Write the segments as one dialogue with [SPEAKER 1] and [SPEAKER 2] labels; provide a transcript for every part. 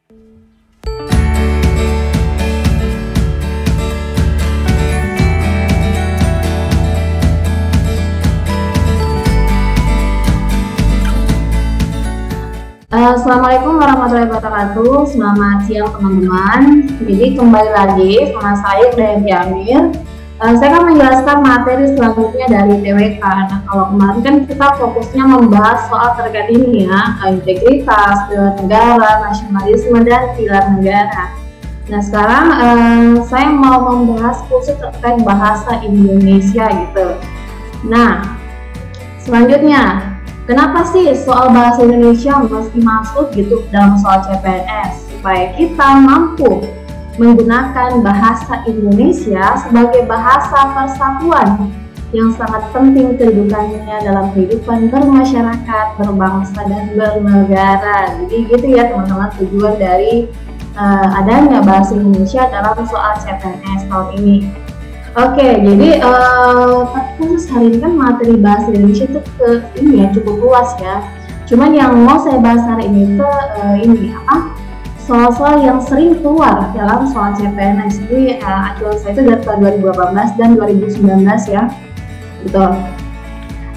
[SPEAKER 1] Assalamualaikum warahmatullahi wabarakatuh. Selamat siang teman-teman. Jadi kembali lagi sama saya Dayanti Amir. Saya akan menjelaskan materi selanjutnya dari TWK. Nah, kalau kemarin kan kita fokusnya membahas soal terkait ini ya, integritas, pilar negara, nasionalisme, dan pilar negara. Nah, sekarang saya mau membahas khusus terkait bahasa Indonesia gitu. Nah, selanjutnya, kenapa sih soal bahasa Indonesia mesti masuk gitu dalam soal CPNS? Supaya kita mampu menggunakan bahasa Indonesia sebagai bahasa persatuan yang sangat penting kedudukannya dalam kehidupan bermasyarakat, berbangsa, dan bernegara. Jadi gitu ya teman-teman tujuan dari adanya bahasa Indonesia dalam soal CPNS tahun ini. Oke, jadi khusus hari ini kan materi bahasa Indonesia itu ini ya cukup luas ya. Cuman yang mau saya bahas hari ini tuh ini apa? Soal-soal yang sering keluar dalam soal CPNS. Jadi acuan saya itu dari tahun 2018 dan 2019 ya. Betul.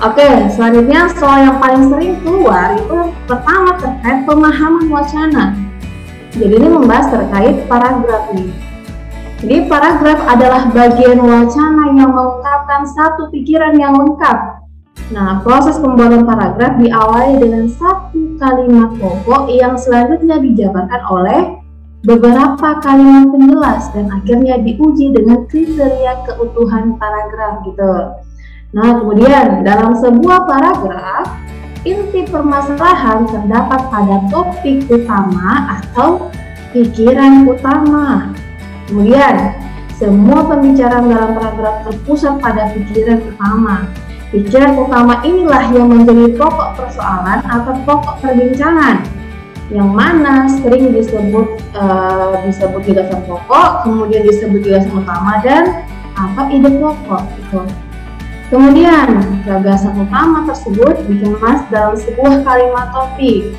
[SPEAKER 1] Oke, selanjutnya soal yang paling sering keluar itu pertama terkait pemahaman wacana. Jadi ini membahas terkait paragraf nih. Jadi paragraf adalah bagian wacana yang mengungkapkan satu pikiran yang lengkap. Nah, proses pembuatan paragraf diawali dengan satu kalimat pokok yang selanjutnya dijabarkan oleh beberapa kalimat penjelas dan akhirnya diuji dengan kriteria keutuhan paragraf gitu. Nah, kemudian dalam sebuah paragraf, inti permasalahan terdapat pada topik utama atau pikiran utama. Kemudian, semua pembicaraan dalam paragraf terpusat pada pikiran utama. Pikiran utama inilah yang menjadi pokok persoalan atau pokok perbincangan, yang mana sering disebut gagasan pokok, kemudian disebut gagasan utama, dan apa ide pokok gitu. Kemudian gagasan utama tersebut dikemas dalam sebuah kalimat topik.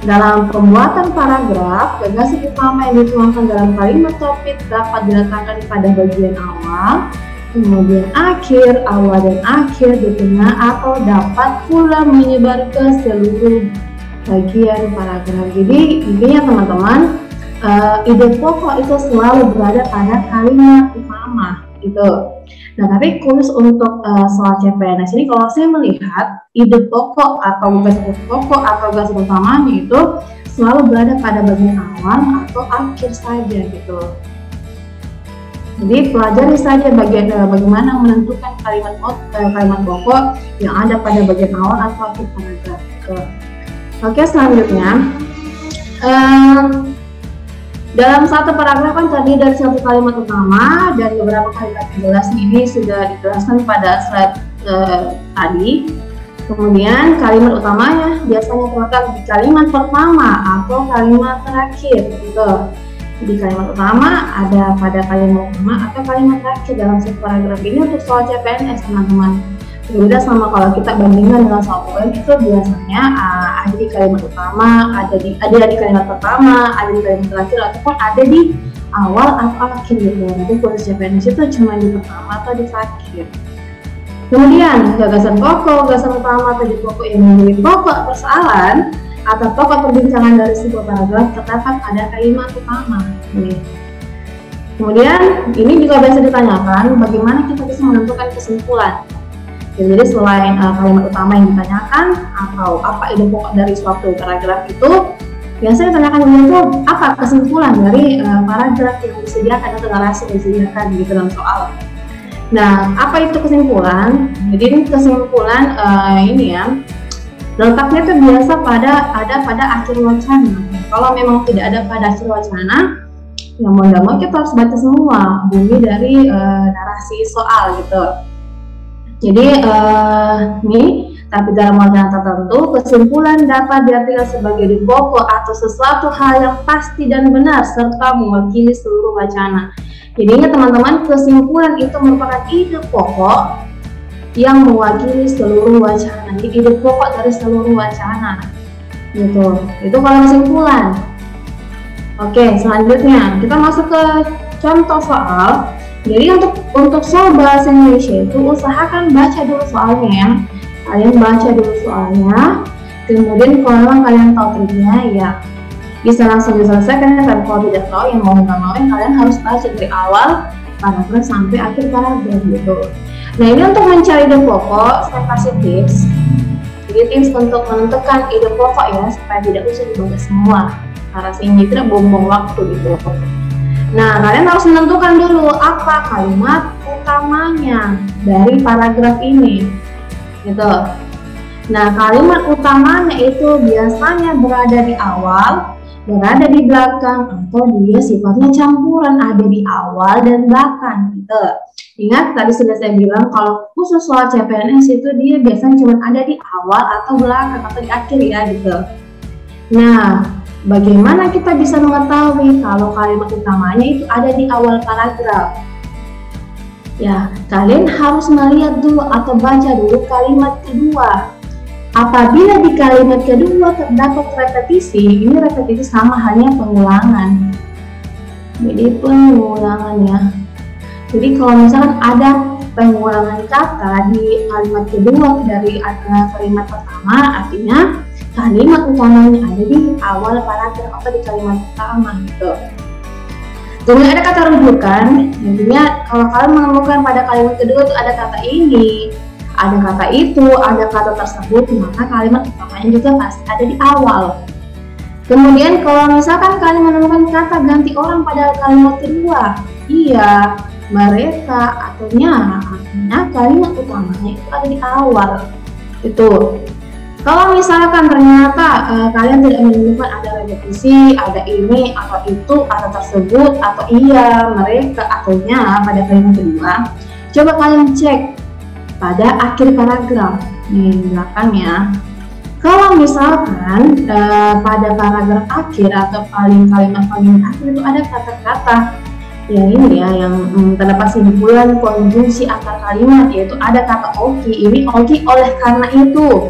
[SPEAKER 1] Dalam pembuatan paragraf, gagasan utama yang dituangkan dalam kalimat topik dapat diletakkan pada bagian awal, kemudian akhir, awal dan akhir di tengah, atau dapat pula menyebar ke seluruh bagian paragraf. Jadi intinya teman-teman, ide pokok itu selalu berada pada kalimat utama gitu. Nah, tapi khusus untuk soal CPNS ini, kalau saya melihat ide pokok atau gagasan pokok atau gagasan utamanya itu selalu berada pada bagian awal atau akhir saja gitu. Jadi pelajari saja bagaimana menentukan kalimat pokok yang ada pada bagian awal atau akhir paragraf. Oke, selanjutnya dalam satu paragraf kan terdiri dari satu kalimat utama dan beberapa kalimat penjelas. Ini sudah dijelaskan pada slide tadi. Kemudian kalimat utamanya biasanya terletak di kalimat pertama atau kalimat terakhir gitu. Di kalimat utama ada pada kalimat utama atau kalimat terakhir dalam satu paragraf. Ini untuk soal CPNS teman-teman. Berbeda sama kalau kita bandingkan dengan soal UN, itu biasanya ada di kalimat utama, ada di kalimat pertama, ada di kalimat terakhir, ataupun ada di awal atau akhir gitu. Nanti khusus CPNS itu cuma di pertama atau di terakhir. Kemudian gagasan pokok, gagasan utama atau di pokok yang menjadi pokok persoalan atau pokok perbincangan dari sebuah paragraf terdapat pada kalimat utama. Kemudian ini juga biasa ditanyakan bagaimana kita bisa menentukan kesimpulan. Jadi selain kalimat utama yang ditanyakan atau apa ide pokok dari suatu paragraf itu, biasanya ditanyakan juga apa kesimpulan dari paragraf yang disediakan atau narasi yang disediakan gitu dalam soal. Nah, apa itu kesimpulan? Jadi kesimpulan ini ya, letaknya itu biasa ada pada akhir wacana. Kalau memang tidak ada pada akhir wacana, ya mau nggak mau kita harus baca semua bunyi dari narasi soal gitu. Jadi tapi dalam wacana tertentu kesimpulan dapat diartikan sebagai pokok atau sesuatu hal yang pasti dan benar serta mewakili seluruh wacana. Jadinya teman-teman, kesimpulan itu merupakan ide pokok yang mewakili seluruh wacana. Jadi ide pokok dari seluruh wacana gitu. Itu kalau kesimpulan. Oke, selanjutnya kita masuk ke contoh soal. Jadi untuk soal bahasa Indonesia itu usahakan baca dulu soalnya ya. Kalian baca dulu soalnya, kemudian kalau memang kalian tahu triknya ya bisa langsung diselesaikan. Tapi kalau tidak tahu, yang mau nggak mau kalian harus baca dari awal paragraf sampai akhir paragraf gitu. Nah, ini untuk mencari ide pokok, saya kasih tips. Jadi tips untuk menentukan ide pokok ya, supaya tidak usah dibaca semua, karena sehingga tidak buang-buang waktu gitu. Nah, kalian harus menentukan dulu apa kalimat utamanya dari paragraf ini, gitu. Nah, kalimat utamanya itu biasanya berada di awal, berada di belakang, atau dia sifatnya campuran, ada di awal dan belakang, gitu. Ingat tadi sudah saya bilang kalau khusus soal CPNS itu dia biasanya cuma ada di awal atau belakang atau di akhir ya, gitu. Nah, bagaimana kita bisa mengetahui kalau kalimat utamanya itu ada di awal paragraf? Ya, kalian harus melihat dulu atau baca dulu kalimat kedua. Apabila di kalimat kedua terdapat repetisi, ini repetisi sama halnya pengulangan. Jadi pengulangan ya. Jadi kalau misalkan ada pengulangan kata di kalimat kedua dari kalimat pertama, artinya kalimat utamanya ada di awal paragraf atau di kalimat pertama gitu. Kemudian ada kata rujukan, intinya kalau kalian menemukan pada kalimat kedua itu ada kata ini, ada kata itu, ada kata tersebut, maka kalimat utamanya juga pasti ada di awal. Kemudian kalau misalkan kalian menemukan kata ganti orang pada kalimat kedua, iya, mereka, atau nya, artinya kalimat utamanya itu ada di awal. Itu. Kalau misalkan ternyata kalian tidak menemukan ada repetisi, ada ini atau itu, atau tersebut, atau iya, mereka, atau nya pada kalimat kedua, coba kalian cek pada akhir paragraf di belakangnya. Kalau misalkan pada paragraf akhir atau kalimat akhir itu ada kata-kata yang ini ya, yang terdapat simpulan konjungsi antar kalimat, yaitu ada kata oki, ini oki oleh karena itu,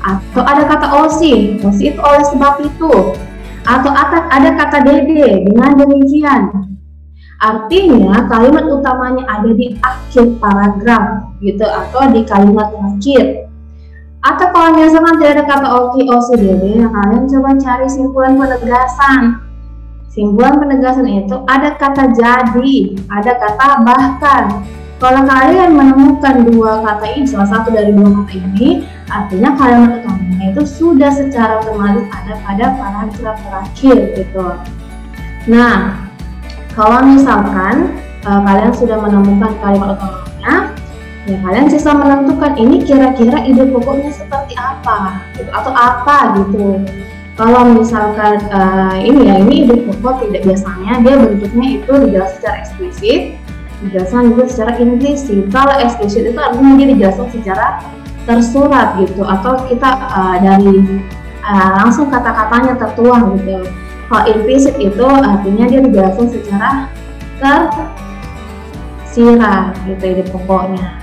[SPEAKER 1] atau ada kata osi itu oleh sebab itu, atau ada kata dede dengan demikian. Artinya kalimat utamanya ada di akhir paragraf gitu, atau di kalimat terakhir. Atau kalau misalkan tidak ada kata oki, osi, dede, kalian coba cari simpulan penegasan. Simpulan penegasan itu ada kata jadi, ada kata bahkan. Kalau kalian menemukan dua kata ini, salah satu dari dua kata ini, artinya kalimat utamanya itu sudah secara otomatis ada pada paragraf terakhir gitu. Nah, kalau misalkan kalian sudah menemukan kalimat utamanya, ya kalian sisa menentukan ini kira-kira ide pokoknya seperti apa gitu, atau apa gitu. Kalau misalkan ini ide pokok tidak, biasanya dia bentuknya itu dijelaskan secara eksplisit, dijelaskan juga secara implisit. Kalau eksplisit itu artinya dia dijelaskan secara tersurat gitu, atau kita dari langsung kata-katanya tertuang gitu. Kalau implisit itu artinya dia dijelaskan secara tersirat gitu ide pokoknya.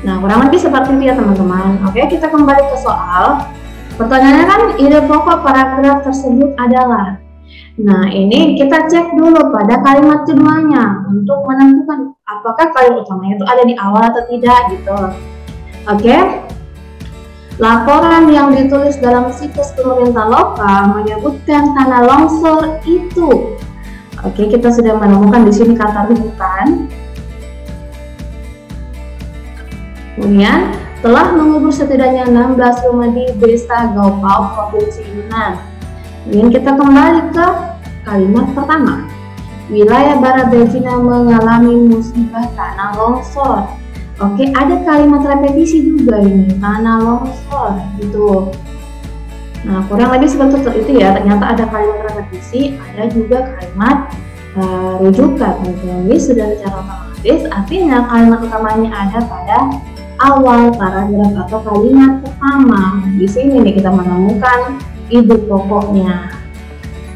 [SPEAKER 1] Nah, kurang lebih seperti itu ya teman-teman. Oke, kita kembali ke soal. Pertanyaannya kan ide pokok paragraf tersebut adalah. Nah, ini kita cek dulu pada kalimat keduanya untuk menentukan apakah kalimat utamanya itu ada di awal atau tidak gitu. Oke. Laporan yang ditulis dalam situs pemerintah lokal menyebutkan tanah longsor itu. Oke, kita sudah menemukan di sini kata rujukan. Kemudian telah mengubur setidaknya 16 rumah di Desa Gaupau, Provinsi Yunnan. Kemudian kita kembali ke kalimat pertama. Wilayah Barat Cina mengalami musibah tanah longsor. Oke, ada kalimat repetisi juga ini, tanah longsor gitu. Nah, kurang lebih seperti itu ya. Ternyata ada kalimat repetisi, ada juga kalimat rujukan. Jadi sudah secara otomatis, artinya kalimat utamanya ada pada awal paragraf atau kalimat pertama. Di sini nih kita menemukan ide pokoknya.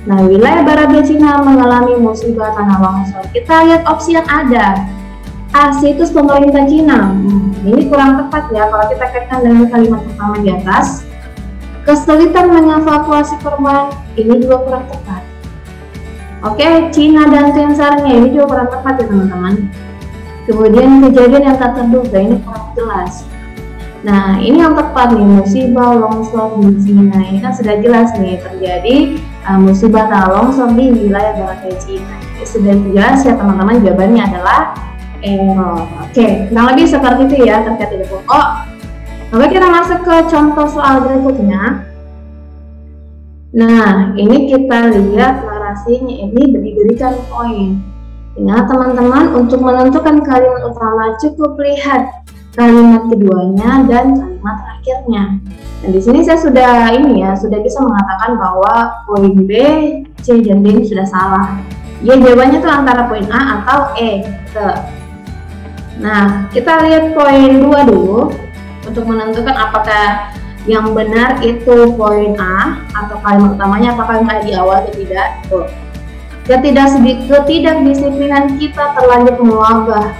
[SPEAKER 1] Nah, wilayah Barat Cina mengalami musibah tanah longsor. Kita lihat opsi yang ada. A. Situs pemerintah Cina. Ini kurang tepat ya kalau kita kaitkan dengan kalimat pertama di atas. Kesulitan mengevakuasi korban, ini juga kurang tepat. Oke, Cina dan sensornya ini juga kurang tepat ya teman-teman. Kemudian kejadian yang tak terduga ini kurang jelas. Nah, ini yang tepat nih, musibah longsor di Cina. Ini kan sudah jelas nih terjadi musibah longsor di wilayah barat Cina. Ini sudah jelas ya teman-teman, jawabannya adalah error. Oke, kurang lebih seperti itu ya terkait ide pokok. Oke, kita masuk ke contoh soal berikutnya. Nah, ini kita lihat narasinya ini diberikan poin. Ingat teman-teman, untuk menentukan kalimat utama cukup lihat kalimat keduanya dan kalimat terakhirnya. Dan di sini saya sudah sudah bisa mengatakan bahwa poin B, C, dan D ini sudah salah. Ya, jawabannya itu antara poin A atau E. Nah, kita lihat poin 2 dulu untuk menentukan apakah yang benar itu poin A atau kalimat utamanya apakah yang ada di awal atau tidak. Tuh. Ketidakdisiplinan kita terlanjur mewabah,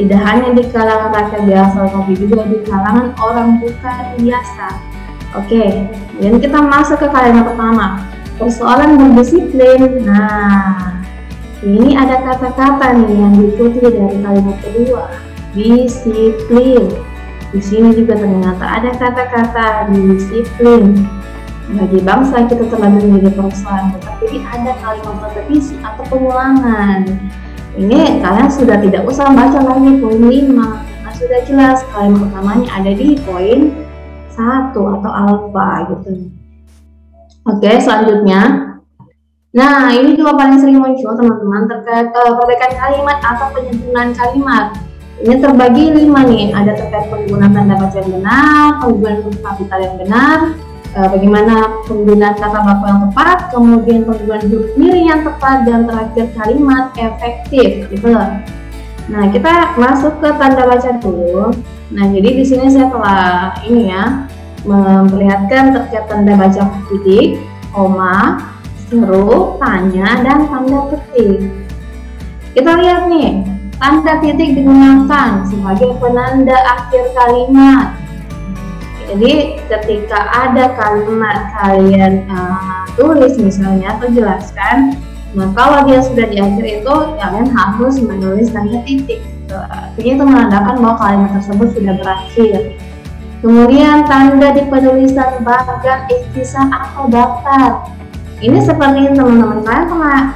[SPEAKER 1] tidak hanya di kalangan rakyat biasa tapi juga di kalangan orang bukan biasa. Oke, dan kita masuk ke kalimat pertama, persoalan berdisiplin. Nah, ini ada kata-kata nih yang diikuti dari kalimat kedua, disiplin. Di sini juga ternyata ada kata-kata disiplin. Bagi bangsa kita terlanjur menjadi persoalan, tetapi ada kalimat repetisi atau pengulangan. Ini kalian sudah tidak usah baca lagi poin 5, karena sudah jelas kalimat utamanya ada di poin 1 atau alfa gitu. Oke, selanjutnya. Nah, ini juga paling sering muncul teman-teman terkait perbaikan kalimat atau penyempurnaan kalimat. Ini terbagi 5 nih, ada terkait penggunaan tanda baca yang benar, penggunaan huruf kapital yang benar, bagaimana penggunaan kata baku yang tepat, kemudian penggunaan huruf miring yang tepat, dan terakhir kalimat efektif gitu. Nah, kita masuk ke tanda baca dulu. Nah, jadi di sini saya telah memperlihatkan terkait tanda baca titik, koma, seru, tanya, dan tanda petik. Kita lihat nih, tanda titik digunakan sebagai penanda akhir kalimat. Jadi ketika ada kalimat kalian tulis misalnya atau jelaskan, nah kalau dia sudah di akhir itu kalian harus menulis tanda titik. Artinya itu menandakan bahwa kalimat tersebut sudah berakhir. Kemudian tanda di penulisan bagan ikhtisar atau daftar. Ini seperti teman-teman kalian pernah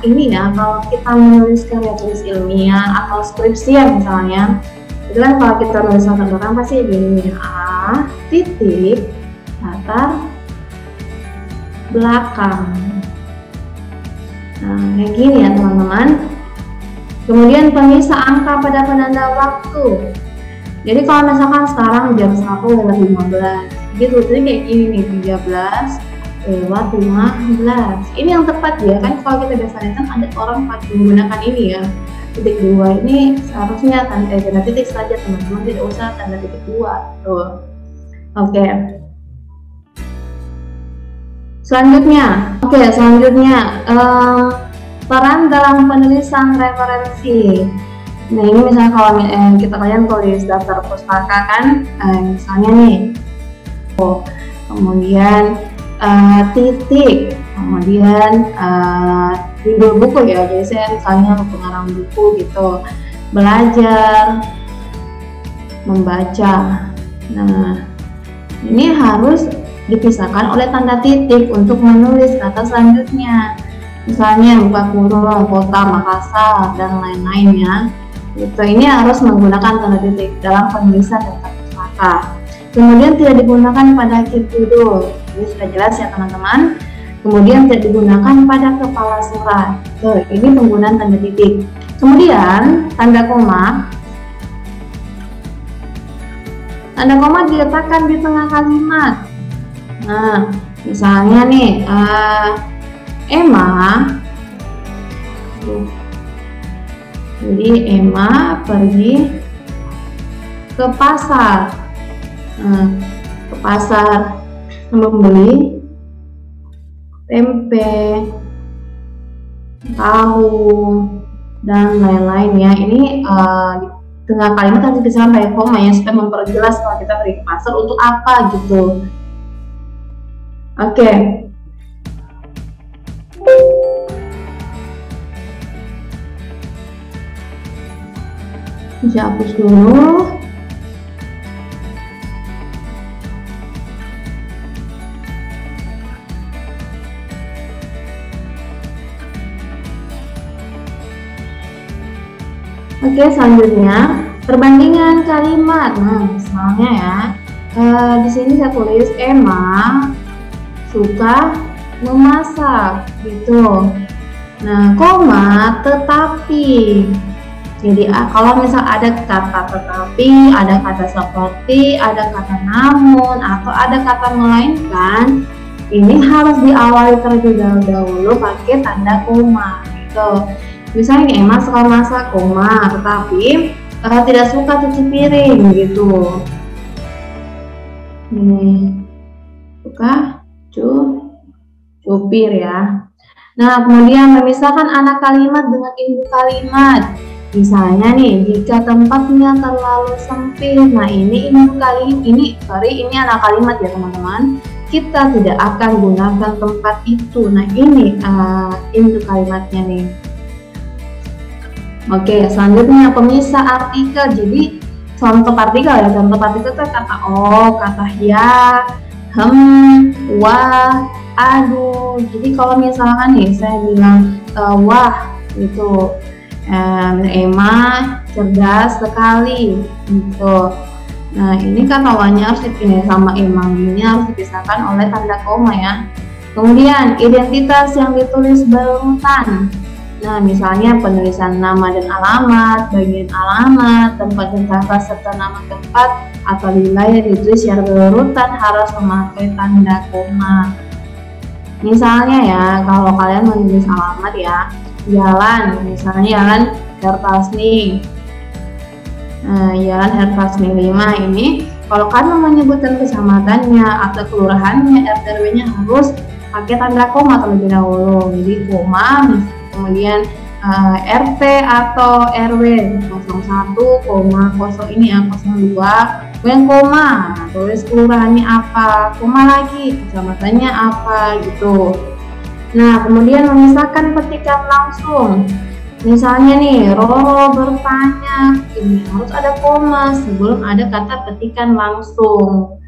[SPEAKER 1] kalau kita menulis karya tulis ilmiah atau skripsi misalnya, itu kan kalau kita nulis latar belakang pasti gini, A titik latar belakang. Nah, kayak gini ya teman-teman. Kemudian pemisah angka pada penanda waktu. Jadi kalau misalkan sekarang jam 1:15 gitu, jadi kayak gini nih, 13:15. Ini yang tepat ya kan, kalau kita biasanya kan ada orang menggunakan ini ya, titik 2 ini seharusnya tanda titik saja teman-teman, tidak usah tanda titik 2 tuh. Oke. Selanjutnya peran dalam penulisan referensi. Nah, ini misalnya kalau kalian tulis daftar pustaka kan, misalnya nih, kemudian titik, kemudian review buku ya, jadi saya misalnya pengarang buku gitu, belajar, membaca. Nah, ini harus dipisahkan oleh tanda titik untuk menulis kata selanjutnya, misalnya buka kurung, kota Makassar, dan lain-lainnya. Itu ini harus menggunakan tanda titik dalam penulisan daftar pustaka. Kemudian tidak digunakan pada akhir judul, ini sudah jelas ya teman-teman. Kemudian tidak digunakan pada kepala surat. Ini penggunaan tanda titik. Kemudian tanda koma. Tanda koma diletakkan di tengah kalimat. Nah, misalnya nih, Emma. Jadi Emma pergi ke pasar. Ke pasar membeli tempe, tahu, dan lain-lain ya. Ini di tengah kalimat harus bisa pakai koma ya, supaya memperjelas kalau kita pergi ke pasar untuk apa gitu. Oke. Bisa hapus dulu. Oke, selanjutnya perbandingan kalimat. Nah, misalnya ya, di sini saya tulis Emma suka memasak, gitu. Nah, koma tetapi. Jadi kalau misal ada kata tetapi, ada kata seperti, ada kata namun, atau ada kata melainkan, ini harus diawali terlebih dahulu pakai tanda koma, gitu. Misalnya Emma suka masak, koma, tetapi tidak suka cuci piring, gitu. Nih, suka cupir ya. Nah, kemudian memisahkan anak kalimat dengan induk kalimat. Misalnya nih, jika tempatnya terlalu sempit. Nah, ini induk kalimat, ini anak kalimat ya teman-teman. Kita tidak akan gunakan tempat itu. Nah, ini induk kalimatnya nih. Oke, selanjutnya pemisah artikel. Jadi contoh partikel ya, contoh partikel itu kata oh, kata ya, wah, aduh. Jadi kalau misalkan nih saya bilang wah gitu, Emma cerdas sekali gitu. Nah, ini kata wahnya harus dipilih sama Emma, ini harus dipisahkan oleh tanda koma ya. Kemudian identitas yang ditulis berurutan. Nah, misalnya penulisan nama dan alamat, bagian alamat, tempat dan kata serta nama tempat atau wilayah ditulis secara berurutan harus memakai tanda koma. Misalnya ya, kalau kalian menulis alamat ya, jalan, misalnya jalan Hertasni. Jalan Hertasni 5 ini, kalau kalian menyebutkan kecamatannya atau kelurahannya, RT RW-nya harus pakai tanda koma terlebih dahulu. Jadi koma, kemudian RT atau RW 01, ini ya 02, kemudian koma, tulis kelurahannya apa, koma lagi, kecamatannya apa gitu. Nah, kemudian memisahkan petikan langsung. Misalnya nih, Roro bertanya, ini harus ada koma sebelum ada kata petikan langsung.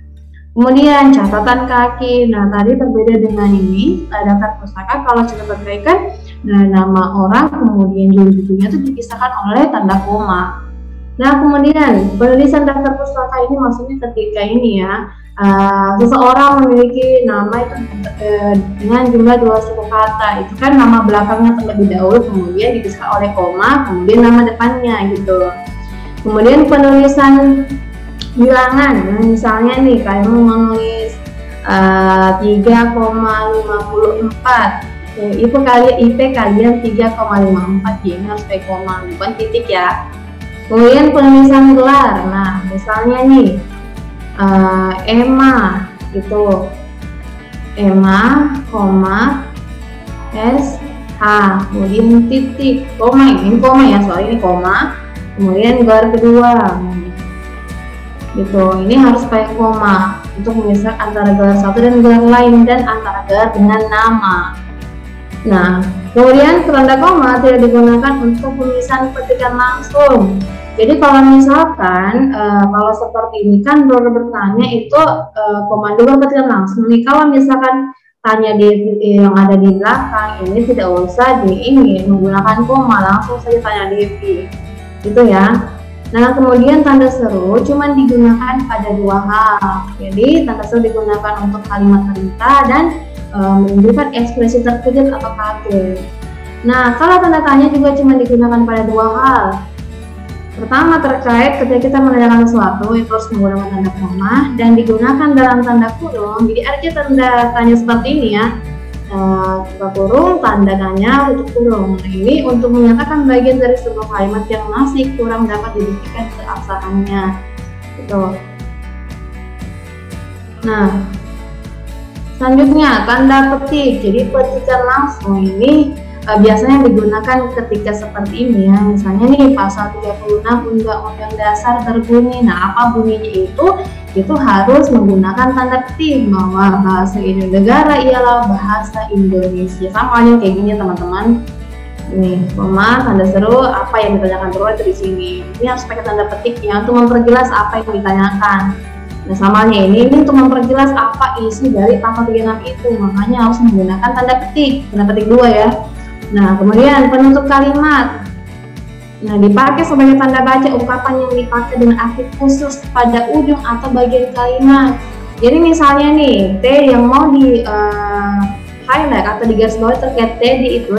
[SPEAKER 1] Kemudian catatan kaki. Nah, tadi berbeda dengan ini, daftar pustaka kalau catatan kaki kan nama orang kemudian judul-judulnya itu dipisahkan oleh tanda koma. Nah, kemudian penulisan daftar pustaka ini maksudnya ketika ini ya, seseorang memiliki nama itu dengan jumlah 2 suku kata, itu kan nama belakangnya terlebih dahulu kemudian dipisahkan oleh koma, kemudian nama depannya gitu. Kemudian penulisan bilangan. Nah, misalnya nih kalian mau menulis 3,54, IP kalian 3,54, ya, ini harus pakai koma bukan titik ya. Kemudian penulisan gelar. Nah, misalnya nih Emma gitu, Emma, SH, kemudian titik, koma, ini koma ya, soalnya ini koma, kemudian gelar kedua gitu. Ini harus pakai koma untuk memisahkan antara gelar satu dan gelar lain, dan antara gelar dengan nama. Nah, kemudian tanda koma tidak digunakan untuk pemisahan petikan langsung. Jadi kalau misalkan kalau seperti ini kan Roro bertanya itu komando petikan langsung nih. Kalau misalkan tanya di yang ada di belakang ini tidak usah menggunakan koma, langsung saja tanya Devi gitu ya. Nah, kemudian tanda seru cuma digunakan pada 2 hal. Jadi tanda seru digunakan untuk kalimat cerita dan menunjukkan ekspresi terkejut atau kaget. Nah, kalau tanda tanya juga cuma digunakan pada 2 hal. Pertama, terkait ketika kita menanyakan sesuatu itu harus menggunakan tanda koma dan digunakan dalam tanda kurung. Jadi artinya tanda tanya seperti ini ya, buka kurung, tanda tanya, tutup kurung. Nah, ini untuk menyatakan bagian dari sebuah kalimat yang masih kurang dapat dibuktikan keabsahannya gitu. Nah, selanjutnya tanda petik. Jadi petikan langsung ini biasanya digunakan ketika seperti ini ya. Misalnya nih pasal 36 Undang-Undang Dasar berbunyi. Nah, apa bunyinya itu harus menggunakan tanda petik bahwa bahasa Indonesia ialah bahasa Indonesia. Sama aja kayak gini teman-teman. Nih, koma, tanda seru, apa yang ditanyakan terus di sini. Ini harus pakai tanda petik ya untuk memperjelas apa yang ditanyakan. Nah, samanya ini untuk memperjelas apa isi dari pasal 36 itu, makanya harus menggunakan tanda petik 2 ya. Nah, kemudian penutup kalimat. Nah, dipakai sebagai tanda baca ungkapan yang dipakai dengan arti khusus pada ujung atau bagian kalimat. Jadi misalnya nih, T yang mau di highlight atau digarisbawahi terkait Teddy itu,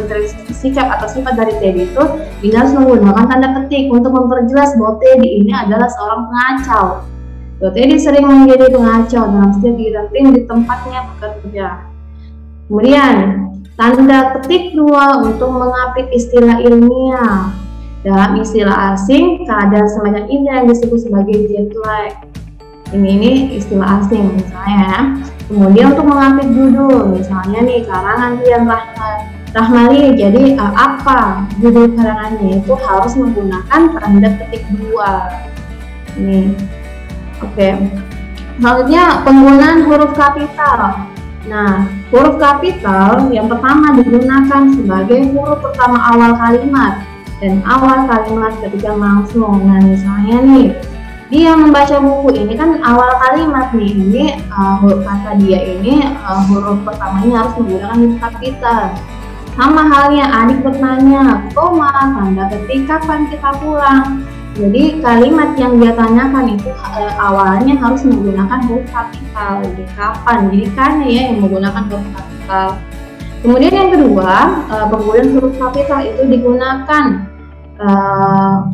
[SPEAKER 1] sikap atau sifat dari Teddy itu, ini harus menggunakan tanda petik untuk memperjelas bahwa Teddy ini adalah seorang pengacau. Teddy sering menjadi pengacau dalam setiap kegiatan tim di tempatnya bekerja. Kemudian, tanda petik 2 untuk mengapit istilah ilmiah. Dalam istilah asing, keadaan semacam ini yang disebut sebagai jet lag. Ini istilah asing misalnya. Kemudian untuk mengapit judul, misalnya nih karangan Dian Rahmali. Jadi apa judul karangannya itu harus menggunakan tanda petik 2. Ini, oke. Selanjutnya penggunaan huruf kapital. Nah, huruf kapital yang pertama digunakan sebagai huruf pertama awal kalimat dan awal kalimat ketika langsung. Nah, misalnya nih, dia membaca buku, ini kan awal kalimat nih, ini huruf kata dia ini huruf pertamanya harus menggunakan huruf kapital. Sama halnya adik bertanya, koma, tanda petik kapan kita pulang. Jadi kalimat yang dia tanyakan itu awalnya harus menggunakan huruf kapital. Jadi kapan, jadi kan ya yang menggunakan huruf kapital. Kemudian yang kedua, penggunaan huruf kapital itu digunakan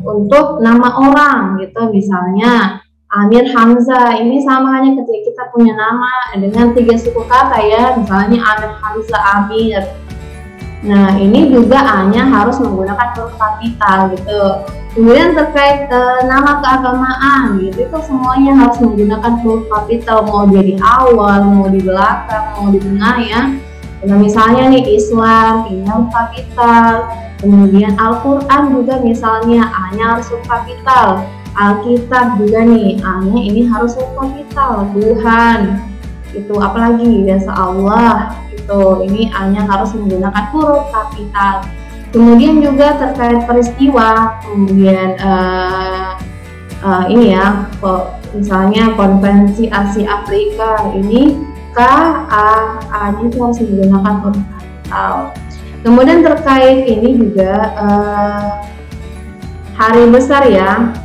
[SPEAKER 1] untuk nama orang gitu, misalnya Amir Hamzah. Ini sama hanya ketika kita punya nama dengan 3 suku kata ya, misalnya Amir Hamzah Amir. Nah, ini juga hanya harus menggunakan huruf kapital gitu. Kemudian terkait nama keagamaan gitu, itu semuanya harus menggunakan huruf kapital, mau dia di awal, mau di belakang, mau di tengah ya. Nah, misalnya nih Islam, ini huruf kapital. Kemudian Al-Quran juga misalnya A-nya harus huruf kapital. Alkitab juga nih A-nya ini harus huruf kapital. Tuhan itu, apalagi biasa Allah itu, ini A-nya harus menggunakan huruf kapital. Kemudian juga terkait peristiwa, kemudian ini ya, misalnya konferensi Asia Afrika, ini K, A-nya itu harus menggunakan huruf kapital. Kemudian terkait ini juga hari besar ya,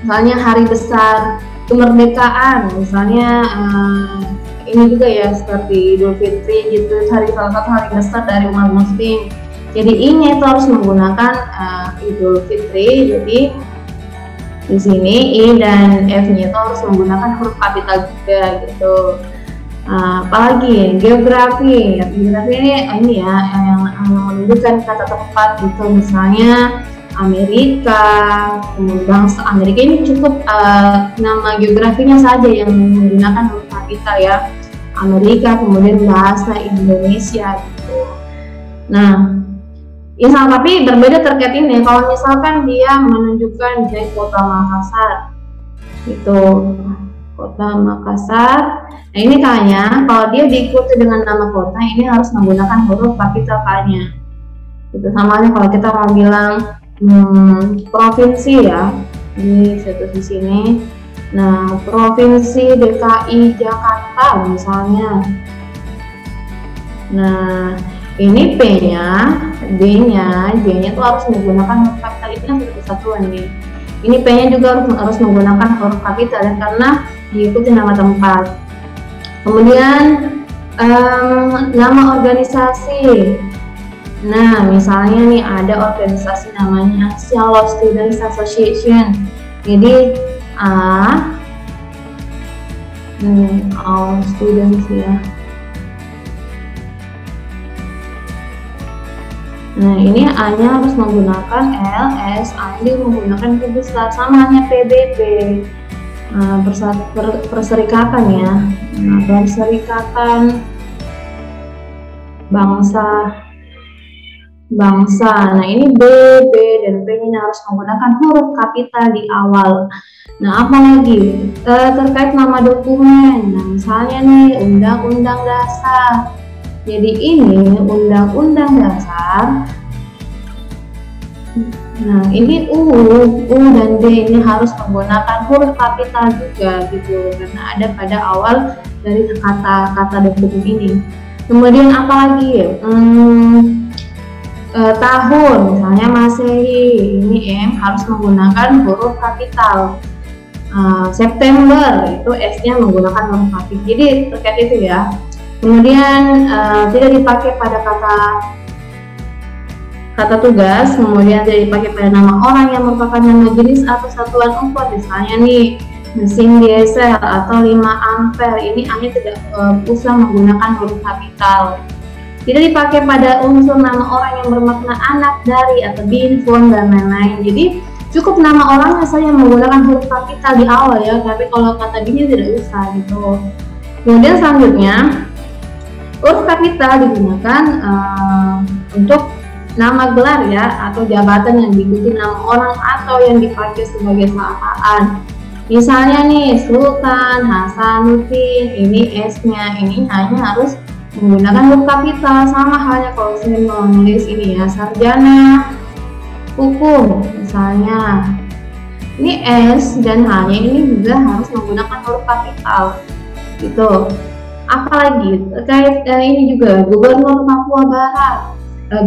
[SPEAKER 1] misalnya hari besar kemerdekaan, misalnya ini juga ya seperti Idul Fitri gitu, salah satu hari besar dari umat muslim. Jadi I-nya itu harus menggunakan Idul Fitri. Jadi di sini I dan F-nya itu harus menggunakan huruf kapital juga gitu. Apalagi geografi ini ya yang menunjukkan kata tempat gitu, misalnya Amerika, kemudian bangsa Amerika, ini cukup nama geografinya saja yang menggunakan huruf kapital ya, Amerika, kemudian bahasa Indonesia gitu. Nah, ya tapi berbeda terkait ini. Kalau misalkan dia menunjukkan dari kota Makassar gitu, kota Makassar. Nah, ini K-nya kalau dia diikuti dengan nama kota, ini harus menggunakan huruf kapital K-nya. Itu sama halnya kalau kita mau bilang provinsi ya, ini di sini. Nah, provinsi DKI Jakarta misalnya. Nah, ini P-nya, D-nya, J-nya itu harus menggunakan huruf kapital. Ini kan sudah kesatuan nih. Ini P-nya juga harus menggunakan huruf kapital ya, karena diikuti nama tempat. Kemudian nama organisasi. Nah, misalnya nih ada organisasi namanya Shalom Students Association. Jadi all students ya. Nah, ini A-nya harus menggunakan L, S, A ini menggunakan huruf besar, sama hanya PBB. Perserikatan ya, perserikatan bangsa. Nah, ini B, B, dan P ini harus menggunakan huruf kapital di awal. Nah, apalagi terkait nama dokumen. Nah, misalnya nih Undang-Undang Dasar. Jadi ini Undang-Undang Dasar Nah, ini U dan D ini harus menggunakan huruf kapital juga gitu, karena ada pada awal dari kata-kata dokumen ini. Kemudian apalagi? Tahun, misalnya Masehi, ini M harus menggunakan huruf kapital. September itu S-nya menggunakan huruf kapital. Jadi terkait itu ya. Kemudian tidak dipakai pada kata tugas, kemudian tidak dipakai pada nama orang yang merupakan nama jenis atau satuan ukur, misalnya nih mesin diesel atau 5 ampere, ini hanya tidak usah menggunakan huruf kapital. Tidak dipakai pada unsur nama orang yang bermakna anak dari atau bin, fon, dan lain-lain. Jadi cukup nama orangnya saja menggunakan huruf kapital di awal ya, tapi kalau kata binnya tidak usah gitu. Kemudian selanjutnya huruf kapital digunakan untuk nama gelar ya, atau jabatan yang diikuti nama orang atau yang dipakai sebagai sapaan. Misalnya nih Sultan Hasanuddin, ini S-nya ini hanya harus menggunakan huruf kapital. Sama halnya kalau saya menulis ini ya, sarjana hukum misalnya, ini S dan H-nya ini juga harus menggunakan huruf kapital gitu. Apalagi terkait ini juga Gubernur Papua Barat,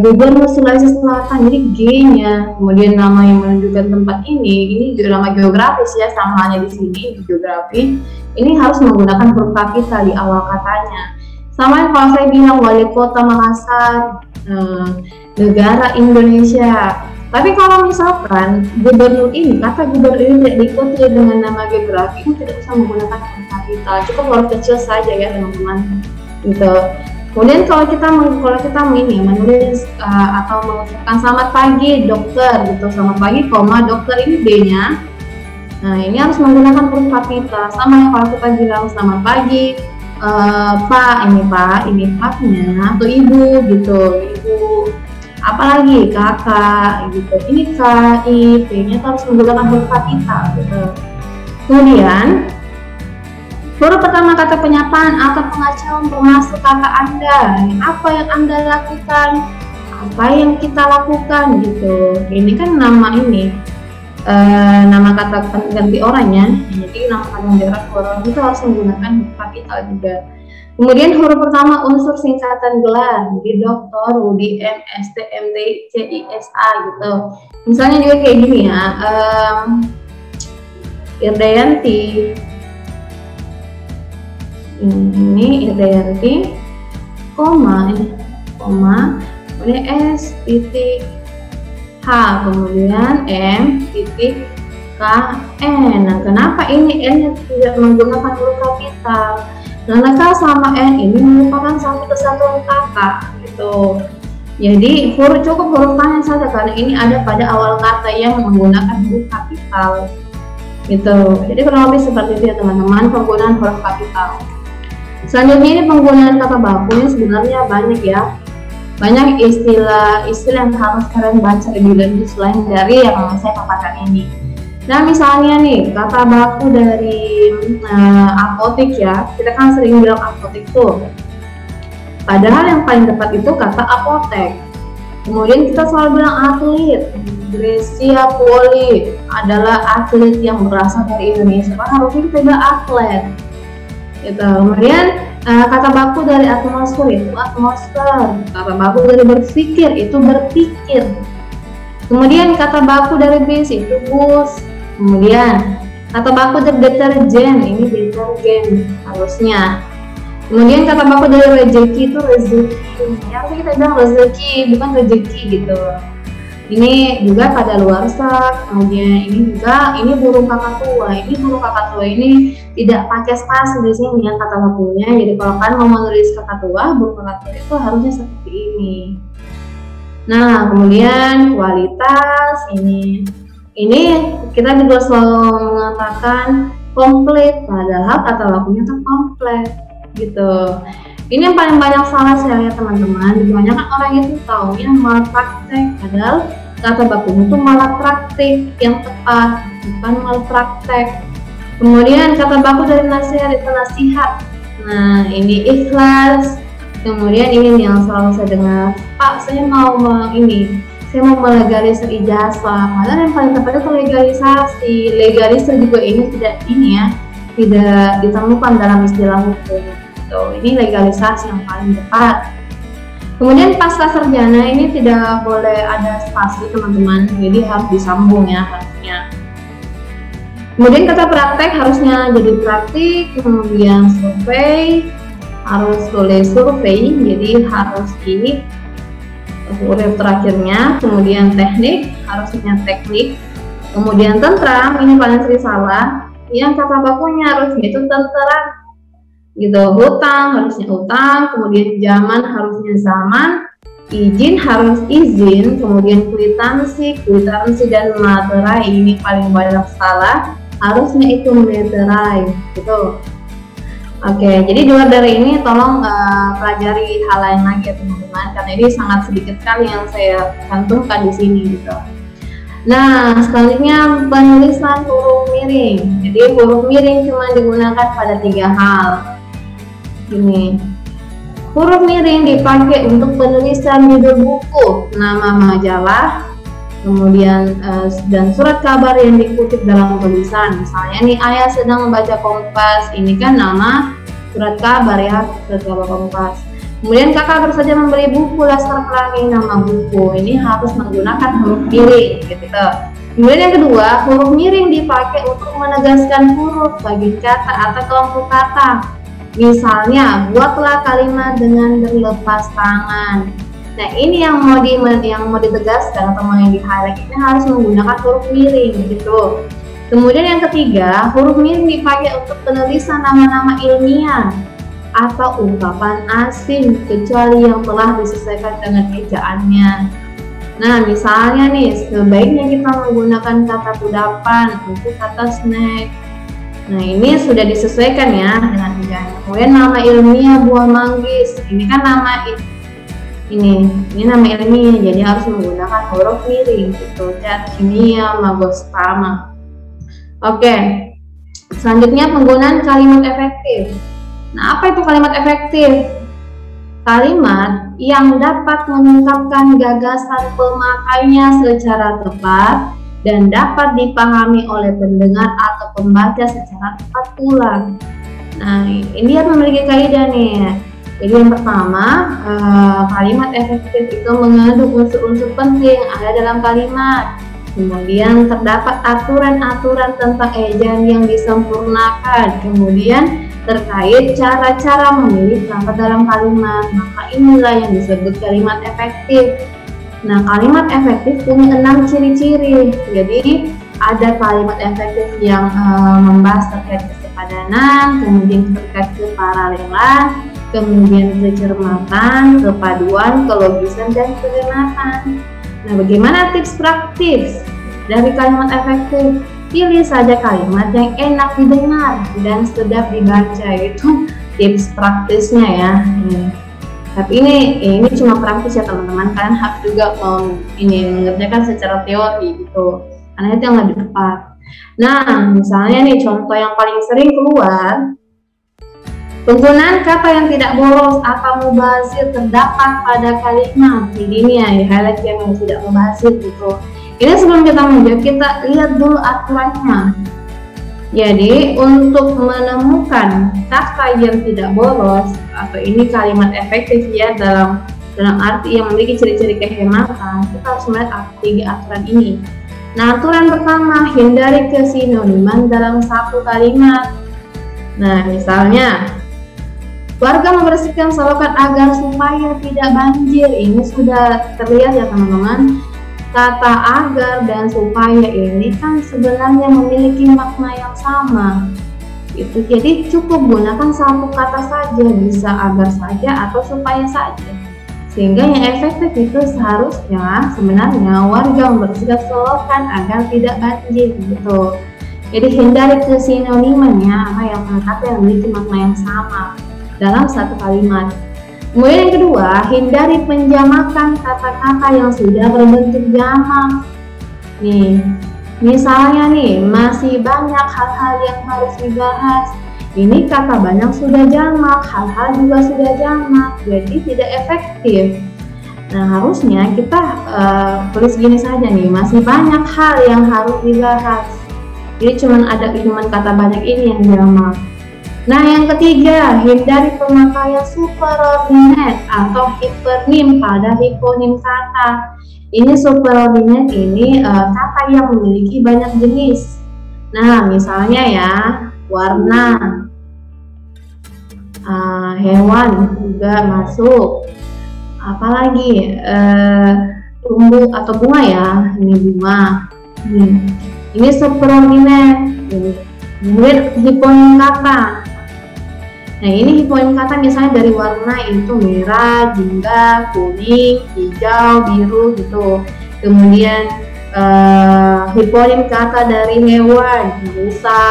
[SPEAKER 1] Gubernur Sulawesi Selatan, jadi G-nya, kemudian nama yang menunjukkan tempat ini juga nama geografis ya, sama halnya di sini di geografi, ini harus menggunakan huruf kapital di awal katanya. Sama kalau saya bilang wali kota Makassar, negara Indonesia. Tapi kalau misalkan gubernur ini, kata gubernur ini tidak diikuti dengan nama geografi, ini tidak usah menggunakan huruf kapital, cukup huruf kecil saja ya teman-teman gitu. Kemudian kalau kita menulis atau mengucapkan selamat pagi dokter gitu, selamat pagi koma dokter, ini D-nya. Nah, ini harus menggunakan huruf kapital. Sama kalau kita bilang selamat pagi Pak, ini Pak-nya atau Ibu gitu, Ibu. Apalagi kakak gitu, ini K, I, P-nya harus menggunakan huruf kapital gitu. Kemudian huruf pertama kata penyapaan atau pengacauan termasuk kata Anda. Apa yang Anda lakukan? Apa yang kita lakukan gitu. Ini kan nama ini, nama kata ganti orangnya. Jadi nama kata ganti orang itu harus menggunakan huruf kapital juga. Kemudian huruf pertama unsur singkatan gelar, di dokter, UDM, ST, MD, CISA gitu. Misalnya juga kayak gini ya, Irdayanti. Ini Irdayanti, koma, kemudian S titik H, kemudian M titik K N. Nah, kenapa ini N tidak menggunakan huruf kapital? Karena K sama N ini merupakan satu kesatuan kata gitu. Jadi cukup huruf K saja karena ini ada pada awal kata yang menggunakan huruf kapital gitu. Jadi kurang lebih seperti itu ya teman-teman, penggunaan huruf kapital. Selanjutnya ini penggunaan kata baku ini sebenarnya banyak ya, banyak istilah yang harus kalian baca lebih lanjut selain dari yang saya paparkan ini. Nah misalnya nih kata baku dari apotek ya, kita kan sering bilang apotek tuh, padahal yang paling tepat itu kata apotek. Kemudian kita selalu bilang atlet, Grecia Poli adalah atlet yang berasal dari Indonesia, harusnya kita bilang atlet gitu. Kemudian kata baku dari atmosfer itu atmosfer, kata baku dari berpikir itu berpikir. Kemudian kata baku dari bus itu bus. Kemudian kata baku dari deterjen ini detergen harusnya. Kemudian kata baku dari rezeki itu rezeki, ya harusnya kita bilang rezeki bukan rezeki gitu. Ini juga pada luar sak. Kemudian ini juga ini burung kakak tua. Ini burung kakak tua ini tidak pakai spasi di sini ya kata bakunya. Jadi kalau kalian mau menulis kakak tua, burung kakak tua itu harusnya seperti ini. Nah, kemudian kualitas ini kita juga selalu mengatakan komplit, padahal kata bakunya itu komplit gitu. Ini yang paling banyak salah saya lihat teman-teman. Kebanyakan orang itu taunya malah praktek, padahal kata bakunya itu malah praktik yang tepat, bukan malah praktek. Kemudian kata baku dari nasihat itu nasihat. Nah ini ikhlas. Kemudian ini yang selalu saya dengar, Pak saya saya mau melegalisir ijazah, padahal yang paling tepat itu legalisasi. Legalisir juga ini tidak ditemukan dalam istilah hukum. Ini legalisasi yang paling tepat. Kemudian pasca sarjana ini tidak boleh ada spasi teman-teman, jadi harus disambung ya harusnya. Kemudian kata praktek harusnya jadi praktik, kemudian survei, harus tulis survei, jadi harus di huruf terakhirnya. Kemudian teknik, harusnya teknik. Kemudian tentram, ini paling sering salah, yang kata bakunya harusnya itu tentram gitu. Hutang harusnya utang, kemudian zaman harusnya zaman, izin harus izin, kemudian kwitansi dan materai, ini paling banyak salah, harusnya itu materai gitu. Oke, jadi di luar dari ini tolong pelajari hal lain lagi ya teman-teman, karena ini sangat sedikit sekali yang saya cantumkan di sini gitu. Nah, selanjutnya penulisan huruf miring. Jadi huruf miring cuma digunakan pada 3 hal. Ini huruf miring dipakai untuk penulisan judul buku, nama majalah, kemudian dan surat kabar yang dikutip dalam tulisan. Misalnya nih, ayah sedang membaca Kompas, ini kan nama surat kabar ya, surat kabar Kompas. Kemudian kakak baru saja membeli buku Laskar Pelangi, nama buku, ini harus menggunakan huruf miring gitu. Kemudian yang kedua, huruf miring dipakai untuk menegaskan huruf bagi kata atau kelompok kata. Misalnya, buatlah kalimat dengan berlepas tangan. Nah, ini yang mau ditegaskan atau mau yang di-highlight ini harus menggunakan huruf miring gitu. Kemudian yang ketiga, huruf miring dipakai untuk penulisan nama-nama ilmiah atau ungkapan asing kecuali yang telah disesuaikan dengan ejaannya. Nah, misalnya nih, sebaiknya kita menggunakan kata kudapan untuk kata snack. Nah, ini sudah disesuaikan ya dengan ejaan. Kemudian nama ilmiah buah manggis, ini kan nama ini nama ilmiah, jadi harus menggunakan huruf miring gitu. Zat kimia magostama. Oke, selanjutnya penggunaan kalimat efektif. Nah, apa itu kalimat efektif? Kalimat yang dapat mengungkapkan gagasan pemakainya secara tepat dan dapat dipahami oleh pendengar atau pembaca secara tepat pula. Nah, ini yang memiliki kaidah nih. Jadi yang pertama, kalimat efektif itu mengandung unsur-unsur penting ada dalam kalimat. Kemudian terdapat aturan-aturan tentang ejaan yang disempurnakan. Kemudian terkait cara-cara memilih kata dalam kalimat. Maka inilah yang disebut kalimat efektif. Nah, kalimat efektif punya 6 ciri-ciri. Jadi ada kalimat efektif yang membahas terkait kesepadanan, kemudian terkait keparalelan, kemudian kecermatan, kepaduan, kelogisan, dan kegenatan. Nah, bagaimana tips praktis dari kalimat efektif? Pilih saja kalimat yang enak didengar dan sedap dibaca, itu tips praktisnya ya. Tapi ini cuma praktis ya teman-teman, kalian harus juga mengerjakan secara teori gitu, karena itu yang lebih tepat. Nah, misalnya nih contoh yang paling sering keluar, penggunaan kata yang tidak boros atau mubazir terdapat pada kalimat. Ini ya, highlight yang tidak mubazir gitu. Ini sebelum kita menjawab, kita lihat dulu aturannya. Jadi untuk menemukan kata yang tidak boros atau ini kalimat efektif ya dalam arti yang memiliki ciri-ciri kehematan, kita harus melihat 3 aturan ini. Nah, aturan pertama, hindari kesinoniman dalam satu kalimat. Nah, misalnya warga membersihkan selokan agar supaya tidak banjir. Ini sudah terlihat ya teman-teman. Kata agar dan supaya ini kan sebenarnya memiliki makna yang sama. Itu jadi cukup gunakan satu kata saja, bisa agar saja atau supaya saja. Sehingga yang efektif itu seharusnya sebenarnya warga membersihkan selokan agar tidak banjir gitu. Jadi hindari kesinonimannya apa yang kata yang memiliki makna yang sama dalam satu kalimat. Kemudian yang kedua, hindari penjamakan kata-kata yang sudah berbentuk jamak. Nih, misalnya nih, masih banyak hal-hal yang harus dibahas. Ini kata banyak sudah jamak, hal-hal juga sudah jamak, jadi tidak efektif. Nah, harusnya kita tulis gini saja nih, masih banyak hal yang harus dibahas. Jadi cuman kata banyak ini yang jamak. Nah, yang ketiga, hindari pemakaian superordinate atau hipernim pada hiponim kata. Ini superordinate ini kata yang memiliki banyak jenis. Nah, misalnya ya, warna, hewan juga masuk. Apalagi tumbuh atau bunga ya, ini bunga. Ini superordinate. Kemudian hiponim kata. Nah, ini hiponim kata misalnya dari warna itu merah, jingga, kuning, hijau, biru gitu. Kemudian hiponim kata dari hewan, rusa,